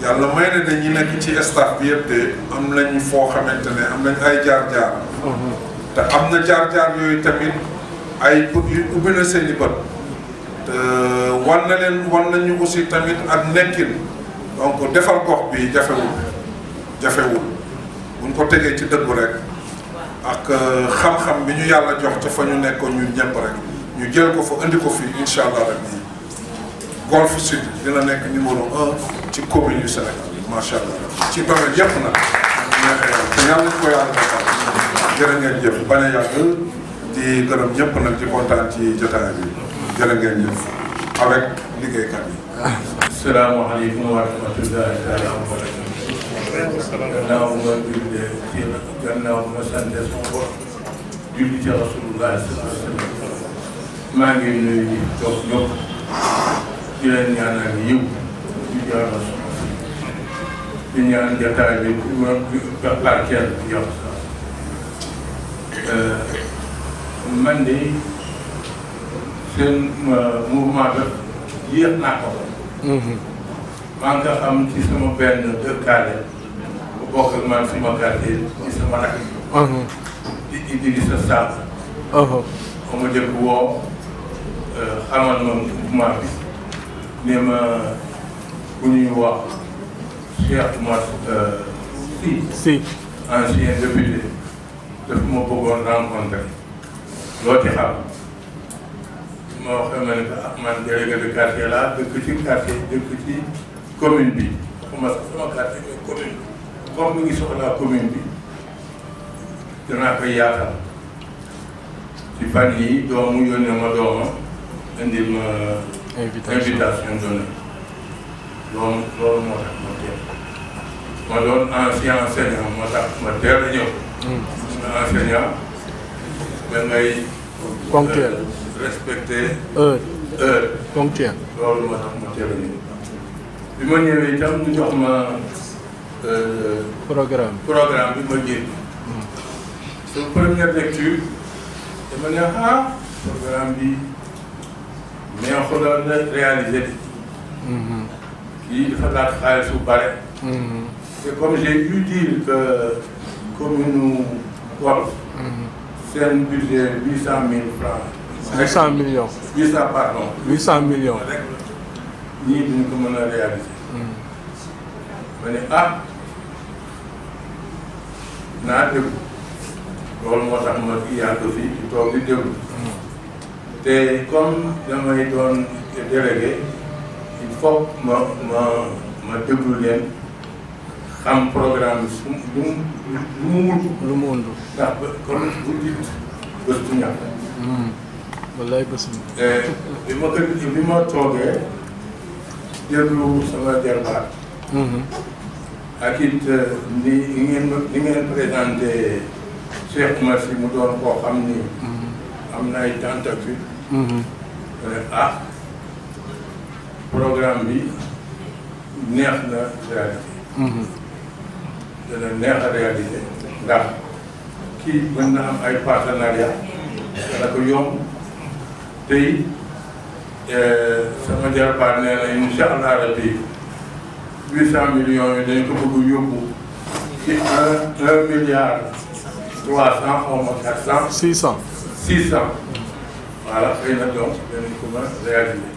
yàlla may na de ñi nekk ci staff bi yëpp de am nañ foo xamante ne am nañ ay jaar-jaar te am na jaar-jaar yooyu tamit ay bët yu ubbi na seen i bët te wan nañu aussi tamit ak nekkin donc defar gox bi jafewul buñ ko tegee ci dëggu rek ak xam-xam bi ñu yàlla jox ca fa ñu nekkoon ñun ñëpp rek ñu jël ko fa indi ko fii incha allah rabbi Golf Sud dina nekk numéro 1 ci commune yu Sénégal macha allah ci domaine yëpp nag te yàlla nañu ko yàlla defal jërë ngeen jëf bañ a yàgg di gërëm ñëpp nag di kontaan ci jotaay bi jërë ngeen jëf avec liggéeykat yi. asalaamaaleykum wa rahmatullahi taala wa barakatuh. gannaaw ma jullee ci gannaaw ma sant sama bopp julli ci rasulullah sallallahu alayhi wa sallam maa ngi nuyu di toog ñëpp di leen ñaanal yiw di jaar di ñaan jotaay bi barkeel yow man de seen mouvement bi yéex naa ko. maa ngi ko am ci sama benn dëkkaale bu bokk ak man sama quartier ci sama rakk. di Idrissa Sall. ba ma dégg woo xamal ma mouvement bi ne ma ku ñuy wax Cheikh Oumar Sy ancien député daf ma bëggoon rencontré loo ci xam ma waxee ma ne que man délégué de quartier laa dëkk ci quartier dëkk ci commune bi xam nga sama quartier mais commune bi comme mi ngi soxlaa commune bi danaa koy yaatal ci fan yii doomu yónnee ma dooma indil ma invitation donnée loolu moo tax ma teel ma doon ancien enseignant moo tax ma teel a ñëw enseignant da ngay ponctuel respecté heure ponctuel loolu moo tax ma teel a ñëw bi ma ñëwee itam ñu jox ma programme bi ma génn sama première lecture dama ne programme bi neexul a réalisé di kii dafa laaj xaalis bu bare te comme j'ai pu dire que commune Golf seen budget 800 000 francs 800 millions 800 pardon 800 millions rek ñii duñ ko mën a réaliser ma ne naa déglu loolu moo tax ma yàgg fii di toog di déglu te comme damay doon délégué il faut ma déglu leen xam programme bi su lu mu wund ndax comme bu dit bés bu ñàkk wallaay bés bi ma toogee déglu sama jarbaat ak it ni ngeen présenté Cheikh Oumar Sy mu doon koo xam ni am na ay tentacule programme bi neex na réalité dana neex a réalité ndax kii mën na am ay partenariat dana ko yomb tey sama jarbaat nee na incha allah rabbi 800 millions yi dañ ko bëgg yóbbu ci 1 milliard 300 xaw ma 400. 600. voilà xëy na donc danañ ko mën a réaliser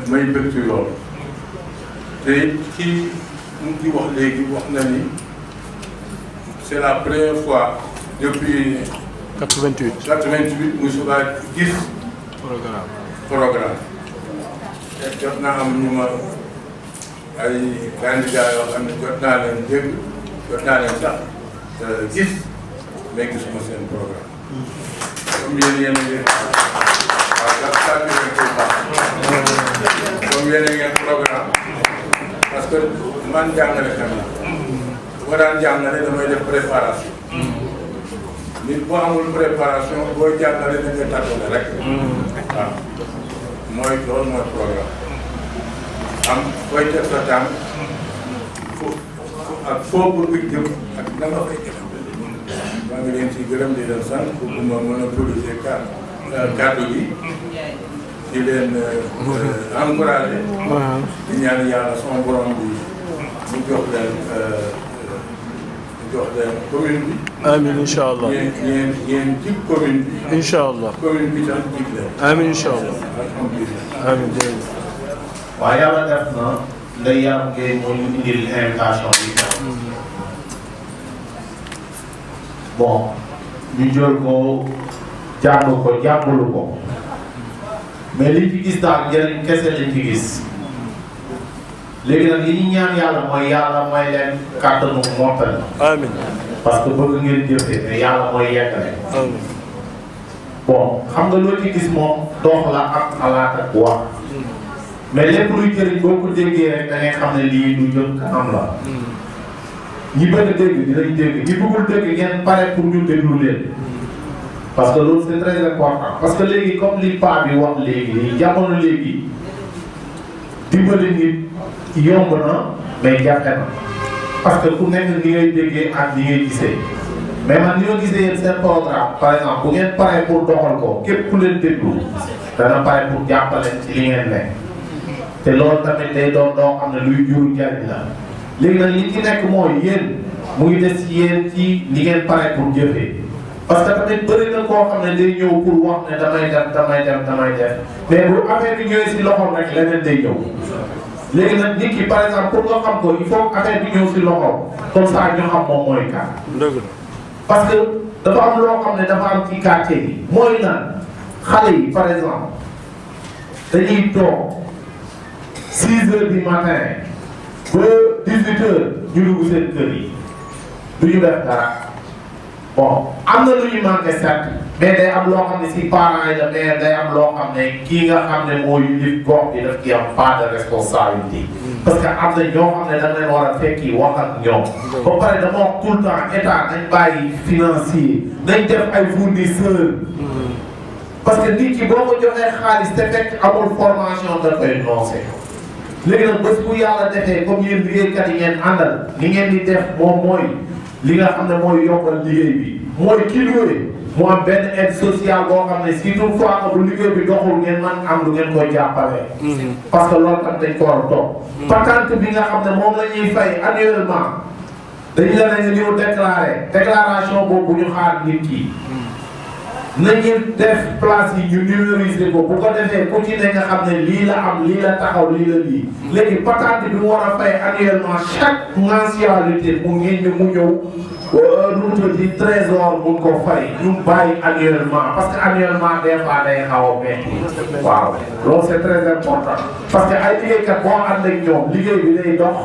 may bëgg ci loolu te kii mu ngi wax léegi wax na ni c'est la première fois depuis. 88 mu suba gis. programme. te jot naa am ñu ma ay candidats yoo xam ne jot naa leen dégg jot naa leen sax gis mais gisuma seen programme. comme yéen a ngi comme yéen a ngeen programme parce que man jàngale tamit bu ma daan jàngale damay def préparation. nit boo amul préparation booy jàngale da ngay tàggale rek. waaw mooy loolu mooy programme am booy teg sa tànk ak foo bëgg jëm ak na nga fay jëm maa ngi leen ci gërëm di leen sant bëgguma monopoliser kàddu gi di leen encouragé di ñaan yàlla sama borom bi mu jox leen commune bi. amiin incha allah yéen jig commune bi. incha allah commune bi tam jig leen. amiin incha allah alhamdulilah. amiin jërëjëf. waaw yàlla def na Ndeye Yakhou Gueye moo ñu indil invitation bi. bon ñu jël ko jàng ko jàngalu ko mais liñ fi gis daal njëriñ kese lañ fi gis léegi nag li ñu ñaan yàlla mooy yàlla may leen kàttanu mottali. amiin. parce que bëgg ngeen jëfee mais yàlla mooy yeggale. amiin. bon xam nga loo ci gis moom dox la ak xalaat ak wax mais lépp luy jëriñ boo ko déggee rek da ngay xam ne lii lu jëm kanam la. ñi bëgg a dégg dinañ dégg ñi bëggul dégg ngeen pare pour ñu déglu leen. parce que loolu c'est très important parce que léegi comme li paa bi wax léegi jamono léegi dimbali nit yomb na mais jafe na parce que ku nekk ni ngay déggee ak ni ngay gisee mais man ni ma gisee yéen seen programme par exemple bu ngeen paree pour doxal ko képp ku leen déglu dana pare pour jàppale ci li ngeen nekk te loolu tamit day doon loo xam ne luy juru njariñ la léegi nag li ci nekk mooy yéen mu ngi des ci yéen ci li ngeen pare pour jëfee. parce que tamit bëri na koo xam ne day ñëw pour wax ne damay def mais bu affaire bi ñëwee si loxoom rek leneen day ñëw léegi nag nit ki par exemple pour nga xam ko il faut affaire bi ñëw si loxoom comme ça ñu xam moom mooy kan. parce que dafa am loo xam ne dafa am ci quartier yi mooy lan xale yi par exemple dañuy toog 6 heures du matin ba 18 heures ñu dugg seen kër yi du ñu def dara. bon am na lu ñu manqué certes mais day am loo xam ne si parents yi la mais day am loo xam ne kii nga xam ne moo yilif gox bi daf ci am part de responsabilité. parce que am na ñoo xam ne da nga leen war a fekki wax ak ñoom. ba pare dama wax tout le temps état nañ bàyyi financier nañ def ay fournisseurs. parce que nit ki boo ko joxee xaalis te fekk amul formation da koy noncé. léegi nag bés bu yàlla defee comme yéen liggéeykat yi ngeen àndal ni ngeen di def moom mooy. li nga xam ne mooy yokkal liggéey bi mooy kii luwe mu am benn aide sociale boo xam ne si toutefois que bu liggéey bi doxul ngeen man am lu ngeen koy jàppale. parce que loolu tam dañ ko war a toog. patente bi nga xam ne moom la ñuy fay annuellement dañu la ne ñëw déclaration boobu bu ñu xaar nit ki. nañu def place yi ñu numériser ko bu ko defee ku ci ne nga xam ne lii la am lii la taxaw lii la lii léegi patente bi mu war a fay annuellement chaque mensualité mu ñëw nu mu tudd trésor mun ko fay ñu bàyyi annuellement parce que annuellement des fois day xaw a metti waaw loolu c'est très important parce que ay liggéeykat boo ànd ak ñoom liggéey bi day dox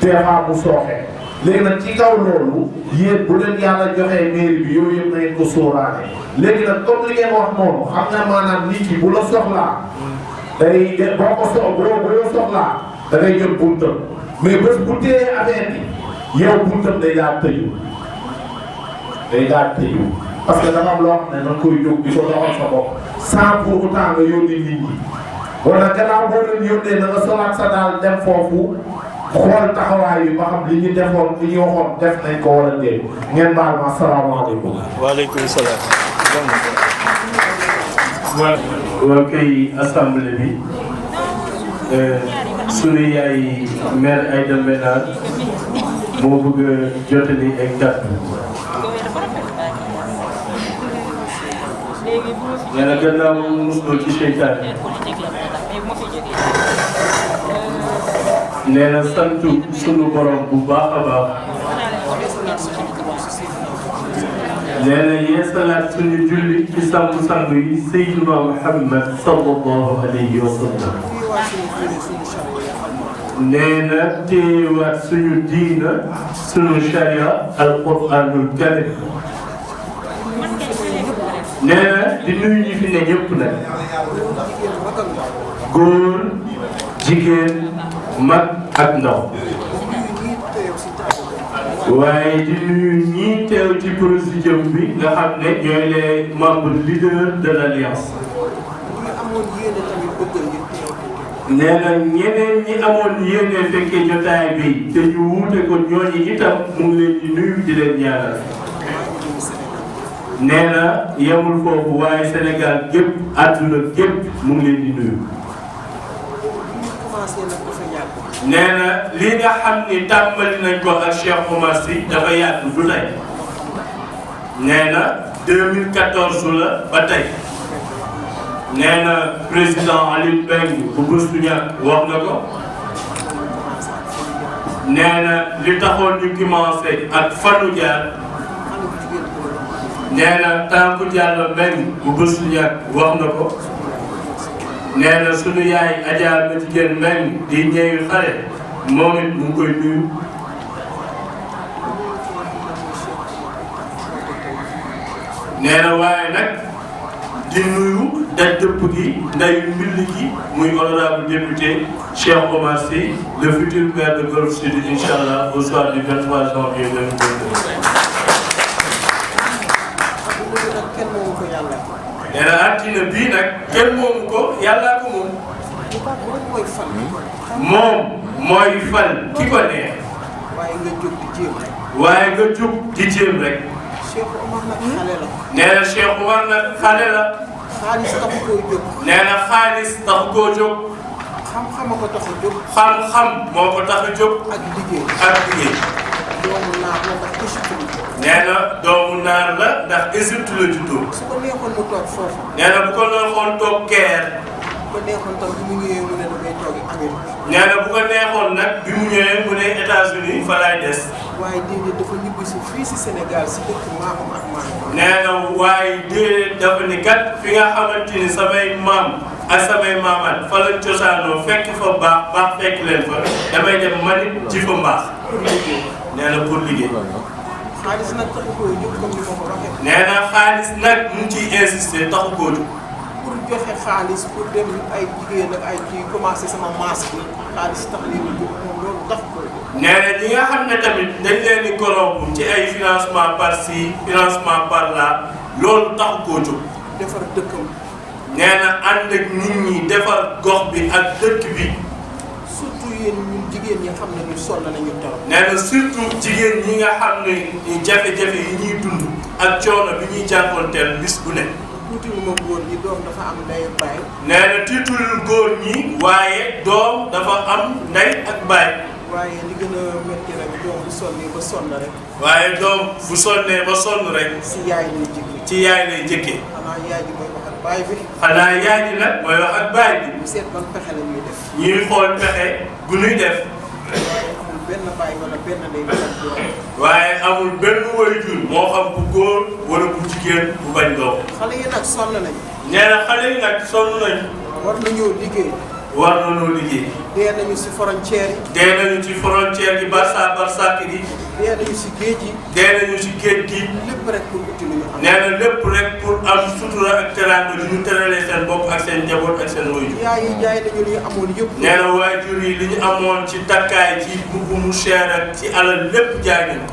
des fois mu sooxe léegi nag ci kaw loolu yéen bu leen yàlla joxee mairie bi yooyu yëpp na ngeen ko sóoraale léegi nag comme li ngeen wax noonu xam nga maanaam nit ki bu la soxlaa day boo ko soxlaa da ngay jël buntam mais bés bu téye affaire bi yow buntam day daal tëju parce que dafa am loo xam ne na nga koy jóg di ko doxal sa bopp sans pour autant nga yónni nit ñi wala gannaaw boo leen yónnee na nga solaat sa daal dem foofu xool taxawaay yi ba xam li ñu defoon li ñu waxoon def nañ ko wala déet ngeen baal ma asalaamaaleykum. waaleykum salaam. waa kay assemblée bi sunu yaay maire Aïda Mbénar moo bëgg a jotali ay kàddu. nee na gannaaw musloo ci seytaane nee na sant sunu borom bu baax a baax. nee na yeesalaat suñu julli ci sangu-sang yi Seydina Muhammad sallallahu alayhi wa sallam. nee na téyewaat suñu diina suñu sharia alquranul karim. nee na di nuyu ñi fi ne ñëpp nag góor jigéen mag ak ndaw. waaye di nuyu ñii teew ci présidium bi nga xam ne ñooy les membres leaders de l'alliance. nee na ñeneen ñi amoon yéene fekkee jotaay bi te ñu wuute ko ñooñu itam mu ngi leen di nuyu di leen ñaanal. nee na yemul foofu waaye Sénégal gépp àdduna gépp mu ngi leen di nuyu. nee na li nga xam ni tàmbali nañ ko ak Cheikh Oumar Sy dafa yàgg du tey. nee na 2014 la ba tey. nee na président Aliou Mbengue bu Gëstu Ñakk wax na ko. nee na li taxoon ñu commencé ak fanu jaar. nee na tànku Diallo Mbengue bu Gëstu Ñakk wax na ko. nee na sunu yaay Adja ba jigéen Mbengue di ñëwi xale moom it mu ngi koy nuyu. nee na waaye nag di nuyu daj dëpp gi ndayu mbill gi muy honorable député Cheikh Oumar Sy le futur maire de Golf Sud inchallah au soir du 23 janvier 2022. nee na àddina bii nag kenn moomu ko yàllaa ko moom. moom mooy fal ki ko neex. waaye nga jóg di jéem rek. waaye nga jóg di jéem rek. Cheikh Oumar nag xale la. nee na Cheikh Oumar nag xale la. xaalis taxu koo jóg. nee na xaalis taxu koo jóg. xam-xam ko tax a jóg. xam-xam moo ko tax a jóg. ak liggéey. ak liggéey. doomu naar la ndax Égypte la. nee na doomu naar la ndax Égypte la juddoo. su ko neexoon mu toog foofu. nee na bu ko neexoon toog Caire. bu ko neexoon tam bi mu ñëwee mu ne damay toog Amérique. nee na bu ko neexoon nag bi mu ñëwee mu ne États-Unis fa laay des. waaye déedéet dafa ñibbi si fii si Sénégal si dëkk maamam ak maamam. nee na waaye déedéet dafa ni kat fi nga xamante ni samay maam ak samay maamaat fa lañ cosaanoo fekk fa baax baax fekk leen fa damay dem manit ji fa mbaax. pour liggéey. nee na pour liggéey. xaalis nag taxu koo jóg comme ni ma ko waxee. nee na xaalis nag mu ngi ciy insister taxu koo jóg. pour joxe xaalis pour dem ay jigéen ak ay kii commencé sama maas bi xaalis tax leen a jóg moom loolu tax ko. nee na ñi nga xam ne tamit dañ leen di corrompre ci ay financement par ci financement par là loolu taxu koo jóg. defar dëkkam. nee na ànd ak nit ñi defar gox bi ak dëkk bi. surtout yéen ñun jigéen ñi xam ne ñu sonn nañu torop. nee na surtout jigéen ñi nga xam ne jafe-jafe yi ñuy dund ak coono bi ñuy jànkoonteel bis bu ne. tiitul ma góor ñi doom dafa am ndey ak baay. nee na tiitul góor ñi waaye doom dafa am ndey ak baay. waaye li gën a métti rek doom bu sonnee ba sonn rek. waaye doom bu sonnee ba sonn rek. si yaay lay jëkkee. ci yaay lay jëkkee. xanaa yaay ji mooy wax ak baay bi. xanaa yaay ji nag mooy wax ak baay bi. seet ban pexe la ñuy def. ñuy xool pexe bu ñuy def. waaye amul benn baay wala benn ndey bu bañ doom. waaye amul benn waajur moo xam bu góor wala bu jigéen bu bañ doom. xale yi nag sonn nañ. nee na xale yi nag sonn nañ. war nañoo liggéey. war nañoo liggéey. dee nañu si frontière yi. dee nañu ci frontière yi barsa barsàkk gi. dee nañu si géej gi. dee nañu si géej gi. lépp rek pour uti lu ñu am. nee na lépp rek pour am sutura ak teraanga lu ñu teralee seen bopp ak seen njaboot ak seen waajur. yaay yi jaay nañu li ñu amoon yëpp. nee na waajur yi li ñu amoon ci takkaay ci mbubb mu cher ak ci alal lépp jaay nañu.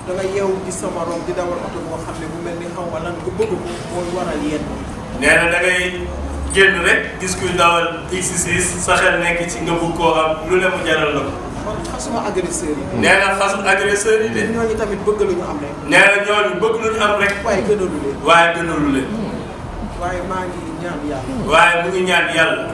da nga yeewu gis sa morom di dawal oto boo xam ne bu mel ni xaw ma lan nga bëgg ko mooy waral yéen. nee na da ngay génn rek gis kuy dawal X6 sa xel nekk ci nga bëgg koo am lu ne mu jaral la ko. man xasuma agresseur yi. nee na xasul agresseur yi de. ñooñu tamit bëgg lu ñu am rek. nee na ñooñu bëgg lu ñu am rek. waaye gënalu leen. waaye gënalu leen. waaye maa ngi ñaan yàlla. waaye mu ngi ñaan yàlla.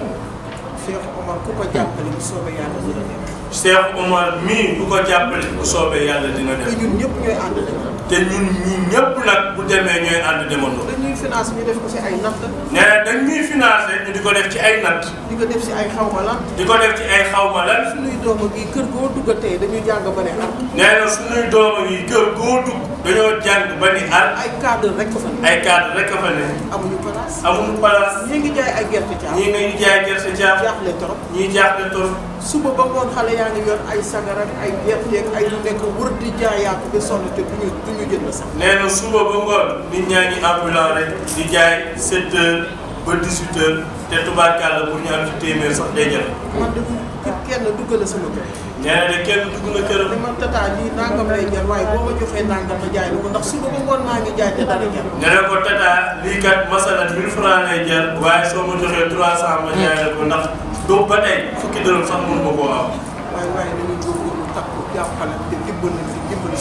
Cheikh Oumar ku ko jàppale bu soobee yàlla dina dem. Cheikh Oumar mii bu ko jàppale bu soobee yàlla dina dem. te ñun ñëpp ñooy ànd dem. te ñun ñii ñëpp nag bu demee ñooy ànd demandoo. dañuy financé ñu def ko si ay natt. nee na dañuy financé ñu di ko def ci ay natt. di ko def si ay xawma lan. di ko def ci ay xawma lan. suñuy doom yi kër goo dugg tey dañuy jàng ba ne ar. nee na suñuy doom yi kër goo dugg dañoo jàng ba ni ar. ay cadre rek ko fa ne. ay cadre rek ko fa ne. amuñu place. amuñu place. ñii ngi jaay ay gerte caaf. ñii ngi jaay gerte caaf. jaaxle trop. ñii jaaxle trop. suba ba ngoon xale yaa ngi yor ay sagar ak ay gerte ak ay lu nekk wër di jaayaatu ba sonn te duñu jënd sax. nee na suba ba ngoon nit ñaa ngi ambulant rek di jaay 7 heures ba 18 heures te tubaarkàlla pour ñu am ci téeméer sax day jafe. man de kenn dugg na sama kër. nee na de kenn dugg na këram. man tata lii nangam lay jar waaye boo ma joxee nangam ma jaay la ko ndax suba ba ngoon maa ngi jaay te dara jar. nee na ko tata lii kat masalan 1000 francs lay jar waaye soo ma joxee 300 ma jaay la ko ndax doo ba tey fukki dërëm sax mënu ma koo am. waaye nañu góorgóorlu takku jàppale te dimbali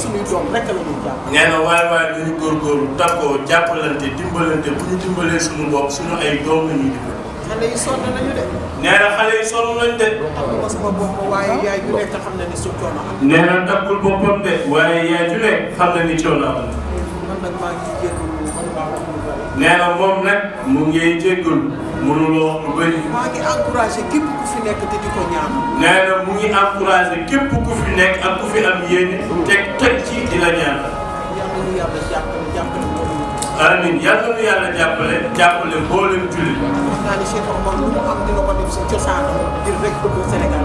suñuy doom rek la ñuy jàpp. nee na waaye nañu góorgóorlu takkoo jàppalante dimbalante bu ñu dimbalee suñu bopp suñu ay doom la ñuy dimbali. xale yi sonn nañu de. nee na xale yi sonn nañ de. takkuma sama bopp waaye yaay ju nekk xam na ni su coono am. nee na takkul boppam de waaye yaay ju nekk xam na ni coono am. man nag maa ngi jégalu man maa wax lu bari. nee na moom nag mu ngi jégalu mënuloo wax lu bëri. maa ngi encouragé képp ku fi nekk te di ko ñaan. nee na mu ngi encouragé képp ku fi nekk ak ku fi am yéene teg ci di la ñaan. yal na ñu yàlla jàppale mboolem. amiin yal na ñu yàlla jàppale mboolem jullit. wax naa ni Cheikh Omar lu mu am dina ko def si cosaanam ngir rek bëgg Sénégal.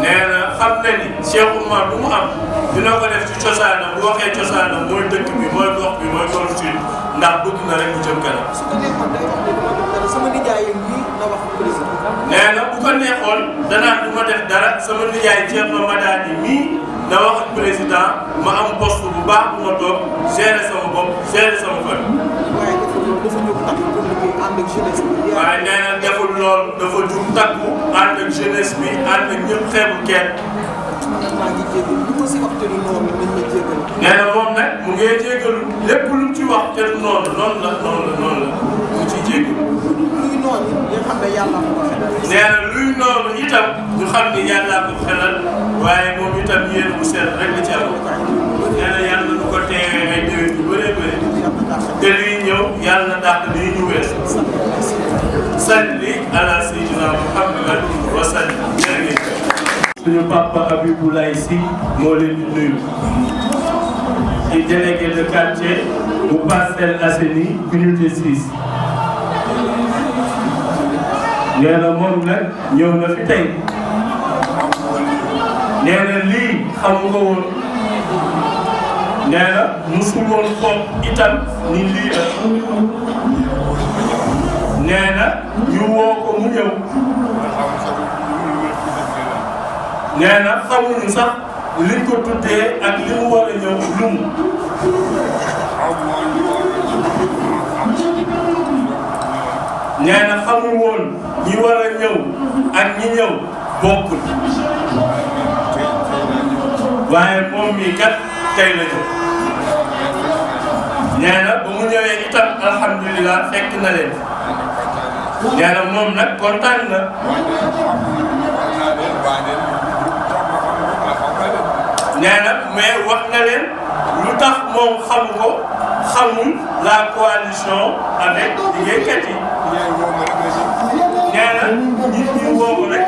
nee na xam na ni Cheikh Omar lu mu am dina ko def ci cosaanam bu waxee cosaanam mooy dëkk bi mooy gox bi mooy Golf Sud ndax bëgg na rek mu jëm kanam. su ko neexoon day wax ne dama def dara sama nijaay yi na wax président. nee na bu ko neexoon danaa du ma def dara sama nijaay Thierno Madani mii na wax ak président ma am poste bu baax bu ma toog gérer sama bopp gérer sama famille. waaye dafa jóg takku pour liggéey ànd ak jeunesse bi. waaye nee na deful loolu dafa jóg takku ànd ak jeunesse bi ànd ak ñëpp xeebu kenn. maa ngi jégalu lu ma si wax te du noonu nañ ma jégalu. nee na moom nag mu ngi jégalu lépp lu mu ci wax te du noonu la mu ngi ciy jégalu. luy noonu nga xam ne yàlla ko xelal. nee na luy noonu itam ñu xam ni yàlla ko xelal waaye moom itam yéen bu seet rek la ci am. nee na yàlla na ko teewee ay déwén yu bëree bëri te liy ñëw yàlla na dàq lii ñu wees. salli ala sayyidina Muhammad wa sallim. jërëjëf. suñu papa Abiboulaye Sy moo leen di nuyu. di délégué de quartier bu Parcelles Assainies unité 6. nee na moom nag ñëw na fi tey. nee na lii xamu ko woon. nee na musul woon xool itam ni lii la. nee na ñu woo ko mu ñëw. nee na xamuñu sax liñ ko tuddee ak li mu war a ñëw lum. nee na xamul woon ñi war a ñëw ak ñi ñëw bokkul. waaye moom mii kat tey la ñëw. nee na ba mu ñëwee itam alhamdulilah fekk na leen. nee na moom nag kontaan na. nee na mais wax na leen lu tax moom xamu ko xamul la coalition avec liggéeykat yi. nee na nit ñi woo ko rek.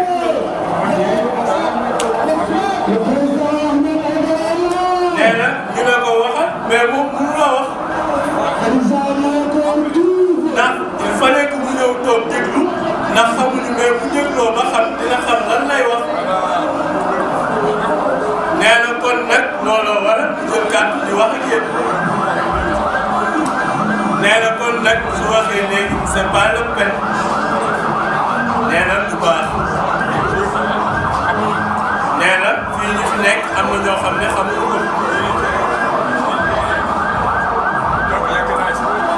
nee na ñu ne ko waxal mais moom mënu la wax. ndax il fallait que mu ñëw toog déglu ndax xamuñu mais bu dégloo ba xam dina xam lan lay wax. nee na kon nag looloo waral ñu jël kàddu di wax ak yéen. nee na kon nag su waxee léegi c'est pas le peine. nee na du baax. nee na fii ñu fi nekk am na ñoo xam ne xamuñu ko.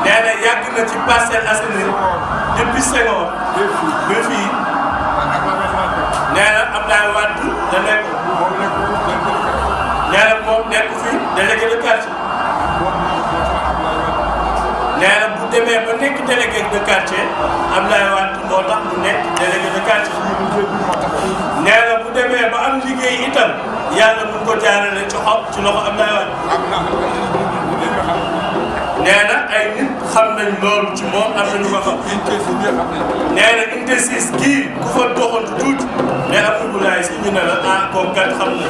nee na yàgg na ci Parcelles Assainies depuis Senghor ba fii. nee na Abdoulaye Wade da nekk. nee na moom nekk fi délégué de quartier. nee na bu demee ba nekk délégué de quartier Abdoulaye Wade moo tax mu nekk délégué de quartier. nee na bu demee ba am liggéey itam yàlla mun ko jaarale ci loxo Abdoulaye Wade. nee na ay nit xam nañ loolu ci moom am na ñu ko xam. nee na unité 6 kii ku fa doxantu tuuti mais Abiboulaye Sy ñu ne la ah kooku kat xam na.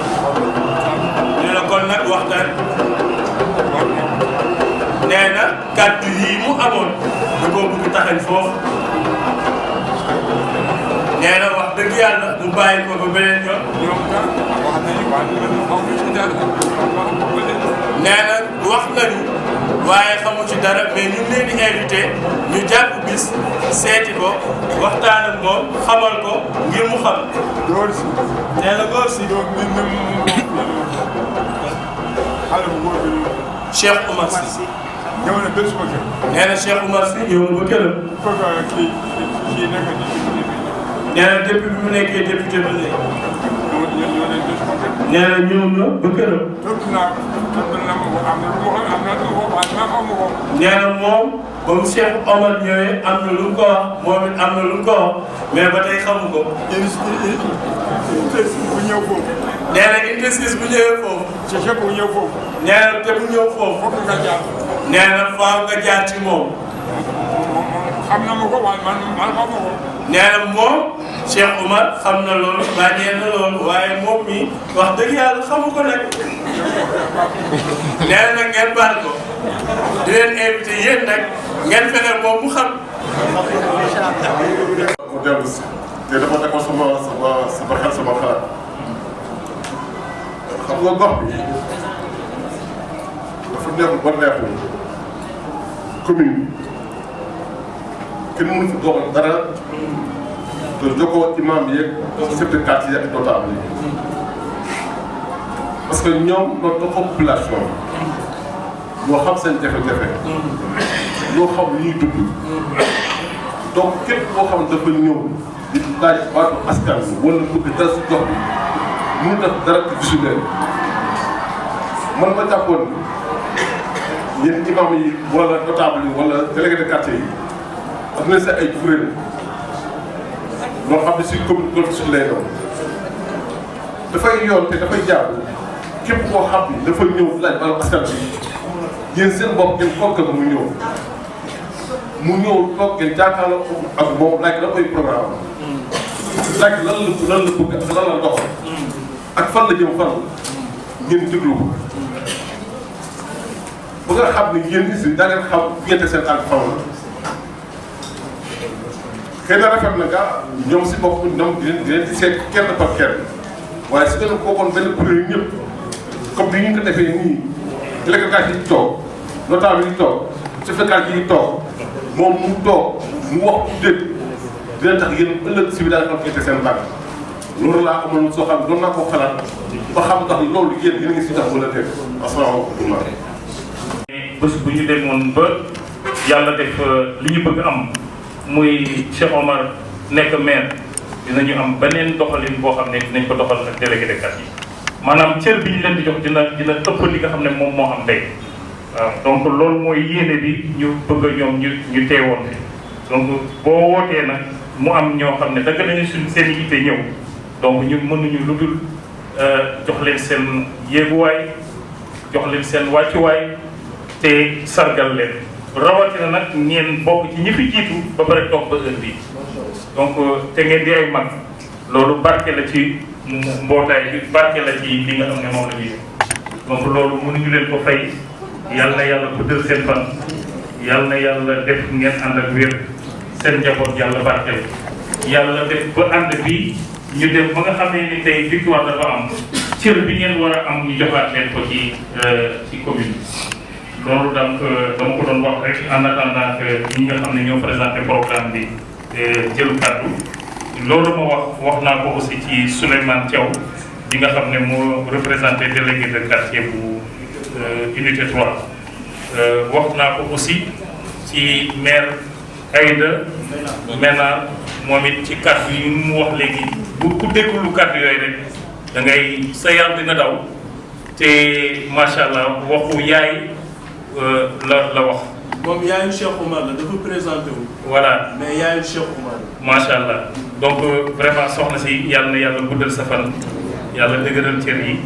nee na kon nag waxtaan. nee na kàddu yii mu amoon da koo bëgg taxañ foofu. nee na wax dëgg yàlla mu bàyyi ko ba beneen yoon. nee na wax nañu waaye xamu ci dara mais ñu ngi leen di invité ñu jàpp bis seeti ko waxtaan ak moom xamal ko ngir mu xam. nee na góor si. Cheikh Oumar Sy. ñëw na bés ba kër. nee na Cheikh Oumar Sy ñëw na ba këram. kii nekk nee na depuis bi mu nekkee député ba léegi. ñoo leen deux conseil. nee na ñëw na ba këram. tontu naa ko am na lu ma wax am na lu ma wax waaye maa xaw ma ko. nee na moom ba mu Cheikh Omar ñëwee am na lu mu ko wax moom it am na lu mu ko wax mais ba tey xamu ko. bu ñëw foofu. nee na indécis bu ñëwee foofu. ci chef bu ñëw foofu. nee na te bu ñëw foofu. foofu nga jaar. nee na faaw nga jaar ci moom. xam na ma ko waaye man xaw ma ko. nee na moom Cheikh Omar xam na loolu bàyyee na loolu waaye moom mi wax dëgg yàlla xamu ko nag. nee na nag ngeen baal ko di leen invité yéen nag ngeen fexe moom mu xam. mu dellu si te dafa nekkoon sama xel sama xalaat xam nga gox bi dafa neexul ba neexul commune bi kenn mënu fi doxal dara te jokkoo imam yeeg chef de quartier ak notable yi parce que ñoom ñoo toog population ñoo xam seen jafe-jafe ñoo xam li ñuy dund donc képp koo xam dafa ñëw di laaj baatu askan bi wala bëgg dara si gox bi mënu def dara te gisu leen man ma jàppoon yéen imam yi wala notable yi wala délégué de quartier yi am na ay kuréel loo xam ne si commune Golf Sud lay doon dafay yoon te dafay jaabu képp koo xam ni dafa ñëw laaj baatu askan bi yéen seen bopp ngeen fonk mu ñëw toog ngeen jàkkaarloo ak moom laaj la koy programme laaj lan la bëgg ak lan la dox ak fan la jëm fan ngeen déglu ko ba nga xam ne yéen ici da ngeen xam ngeen teg seen tànk fan la xëy na rafet na nga ñoom si bopp ñoom di leen di seet kenn par kenn waaye su ngeen bokkoon benn kuréel ñëpp comme ni ñu ko defee nii délégué yi toog notable yi toog chef de quartier yi toog moom mu toog mu wax ku dégg dina tax yéen ëllëg si bi daal di ko seen tànk loolu laa amoon soo xam doon naa ko xalaat ba xam ndax loolu yéen ngi si tax wala dégg asalaamaaleykum. bés bu ñu demoon ba yàlla def li ñu bëgg am muy Cheikh Omar nekk maire dinañu am beneen doxalin boo xam ne dinañ ko doxal ak délégué de quartier yi maanaam cër bi ñu leen di jox dina ëpp li nga xam ne moom moo am tey. waaw donc loolu mooy yéene bi ñu bëgg a ñoom ñu teewoon fi donc boo wootee nag mu am ñoo xam ne dëgg nañu suñ seen yitte ñëw donc ñu mënuñu lu dul jox leen seen yéeguwaay jox leen seen wàccuwaay te sargal leen rawatina nag ngeen bokk ci ñi fi jiitu ba pare toog ba heure bii donc te ngeen di ay mag loolu barke la ci mbootaay bi barke la ci li nga xam ne moom la ñuy donc loolu mënuñu leen ko fay. yàlla na yàlla guddal seen fan yàlla na yàlla def ngeen ànd ak wér seen njaboot yàlla barkeel yàlla def ba ànd bi ñu dem ba nga xamee ni tey victoire dafa am cër bi ngeen war a am ñu joxaat leen ko ci commune bi loolu donc dama ko doon wax rek en attendant que ñi nga xam ne ñoo présenté programme bi jël kàddu loolu ma wax naa ko aussi ci Souleymane Thiaw bi nga xam ne moo représenté délégué de quartier bu unité 3 wax naa ko aussi ci maire Aïda Ménar moom it ci kàddu yi mu wax léegi bu ku déggulu kàddu yooyu rek da ngay sa yaram dina daw te macha allah waxu yaay la wax. moom yaayu Cheikh Omar la dafa présenté wu. voilà mais yaayu Cheikh Omar la. macha allah donc vraiment soxna si yàlla na yàlla guddal sa fan yàlla dëgëral cër yi.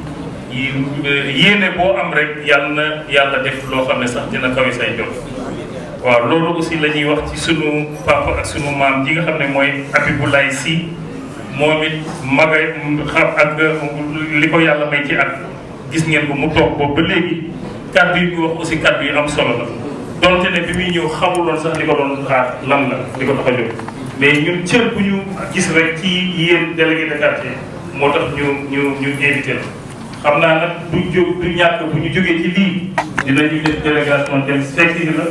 yéene boo am rek yàlla def loo xam ne sax dina kawe say jot waaw loolu aussi la ñuy wax ci sunu papa ak sunu maam ji nga xam ne mooy Abiboulaye Sy moom it maga xam ak li ko yàlla may ci at gis ngeen ko mu toog boobu ba léegi kàddu yi ñu wax aussi kàddu yi am solo la donte ne bi muy ñëw xamuloon sax li ko doon xaar lan la li ko tax a jóg mais ñun cër bu ñu gis rek ci yéen délégué de quartier moo tax ñu invité la xam naa nag du ñàkk bu ñu jógee ci lii dinañu def délégation dem fekk la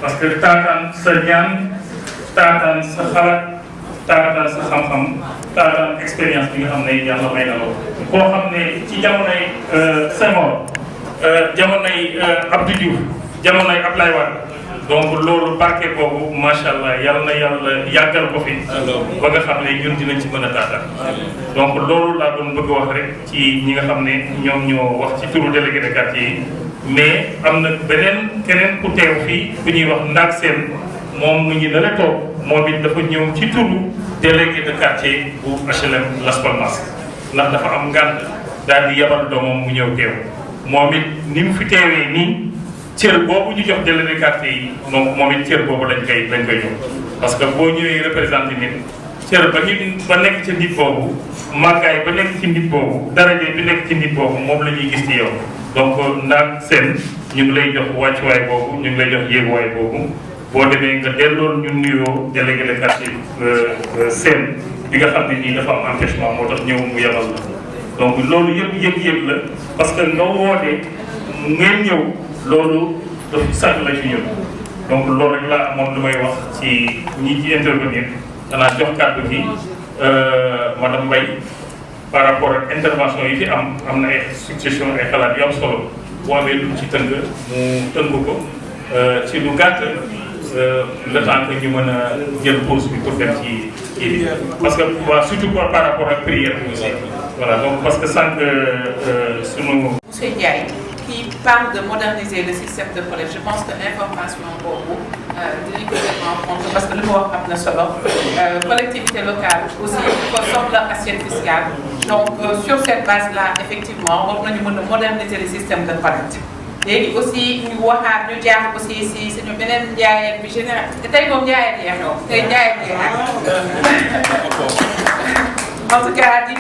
parce que taataan sa ñaan taataan sa xalaat taataan sa xam-xam taataan expérience bi nga xam ne yàlla may na lool. koo xam ne ci jamonoy Senghor jamonoy Abdou Diouf jamonoy Ablaye Wade donc loolu barke boobu macha allah yal na yàlla yàggal ko fi ba nga xam ne ñun dinañ ci mën a taataan donc loolu laa doon bëgg wax rek ci ñi nga xam ne ñoom ñoo wax ci turu délégué de quartier yi mais am na keneen ku teew fii ku ñuy wax Ndak Sène moom mu ngi na la toog moom it dafa ñëw ci turu délégué de quartier bu HLM Las Palmas ndax dafa am ngànt daal di yabal doomam mu ñëw teew moom it ni mu fi teewee nii cër boobu ñu jox délégué de quartier yi donc moom it cër boobu lañ koy jox parce que boo ñëwee représenté nit cër ba nekk ci nit boobu màggaay ba nekk ci nit boobu daraje bi nekk ci nit boobu moom la ñuy gis ci yow donc Ndak Sène ñu ngi lay jox wàccuwaay boobu ñu ngi lay jox yéeguwaay boobu boo demee nga delloon ñu nuyoo délégué de quartier Sène bi nga xam ne nii dafa am empêchement moo tax ñëw mu yabal la donc loolu yëpp yëg-yëg la parce que nga woote ngeen ñëw loolu dafa sant la ci ñun donc loolu rek laa amoon lu may wax ci ñi ci intervenir danaa jox kàddu gi madame Mbaye par rapport ak intervention yi fi am na ay suggestion ay xalaat yu am solo boo amee lu ci tënk mu tënk ko ci lu gàtt le temps que ñu mën a jël pause bi pour dem ci kii parce que waa surtout par rapport ak prière bi aussi voilà donc parce que sànq sunu. Monsieur Ndiaye qui parle de moderniser le système de collège je pense que information boobu dinañ ko jël en compte parce que li ma wax am na solo collectivité locale aussi dafa soxla assiette fiscale donc sur cette base là effectivement war nañu mën a moderniser le système de collecte. léegi aussi ñu waxaat ñu jaar aussi si suñu beneen njaayeen bi général tey moom njaayeen yee xew tey njaayeen yee en tout cas di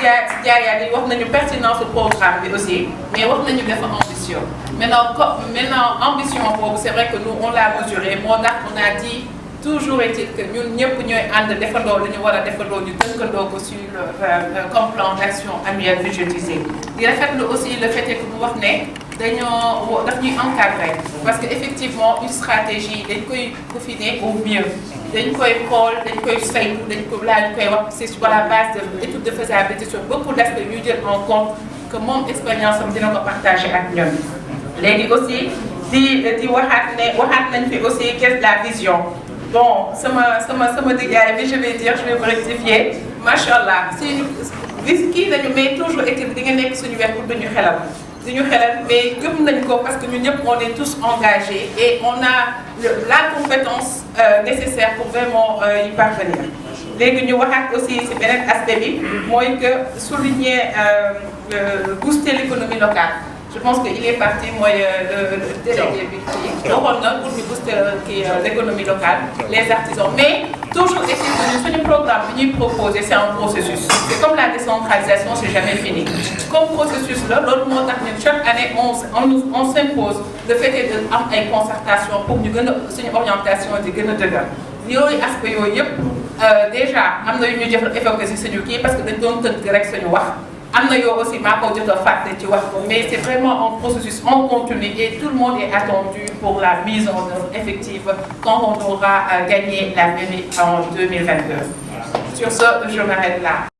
jaayaat yi wax nañu pertinence du programme bi aussi mais wax nañu dafa ambition maintenant ambition boobu c'est vrai que nous on l'a mesuré moo tax on a dit toujours est-il que ñun ñëpp ñooy ànd defandoo lu ñu war a defandoo ñu tënkandoo ko sur le comme plan d'action annuel budgétisé di rafetlu aussi le fait que mu wax ne dañoo daf ñuy encadrer parce que effectivement une stratégie dañ koy peaufiner au mieux dañ koy xool dañ koy saytu dañ ko laa ñu koy wax c'est sur la base de étude de faisabilité sur beaucoup d'aspects ñuy jël en compte que moom expérience am dina ko partager ak ñoom léegi aussi di waxaat nañ fi aussi qu'est-ce que la vision bon sama digaay bi je vais dire je vais vous rectifier machallah si kii nañu mais toujours équipe di nga nekk suñu wet pour duñu xelal mais gëm nañ ko parce que ñun ñëpp on est tous engagés et on a la compétence nécessaire pour vraiment y parvenir léegi ñu waxaat aussi ci beneen aspect bi mooy que souligner booster l'économie locale je pense que il est parti mooy délégué bi kii waxoon na pour ñu booster l'économie locale les artisans mais toujours est-il que suñu programme bi ñuy proposer c'est un processus c'est comme la décentralisation c'est jamais fini comme processus la loolu moo tax ñun chaque année on s'impose le fait de am ay concertation pour ñu gën a suñu orientation di gën a dëgër yooyu aspect yooyu yëpp déjà am na yu ñu jëf évoqué si suñu kii parce que dañ doon tënk rek suñu wax am na yoo aussi maa ko jot a fàtte ci wax ko mais c'est vraiment un processus en continu et tout le monde est attendu pour la mise en œuvre effective quand on aura gagné la mairie en 2022. Sur ce, je m'arrête là.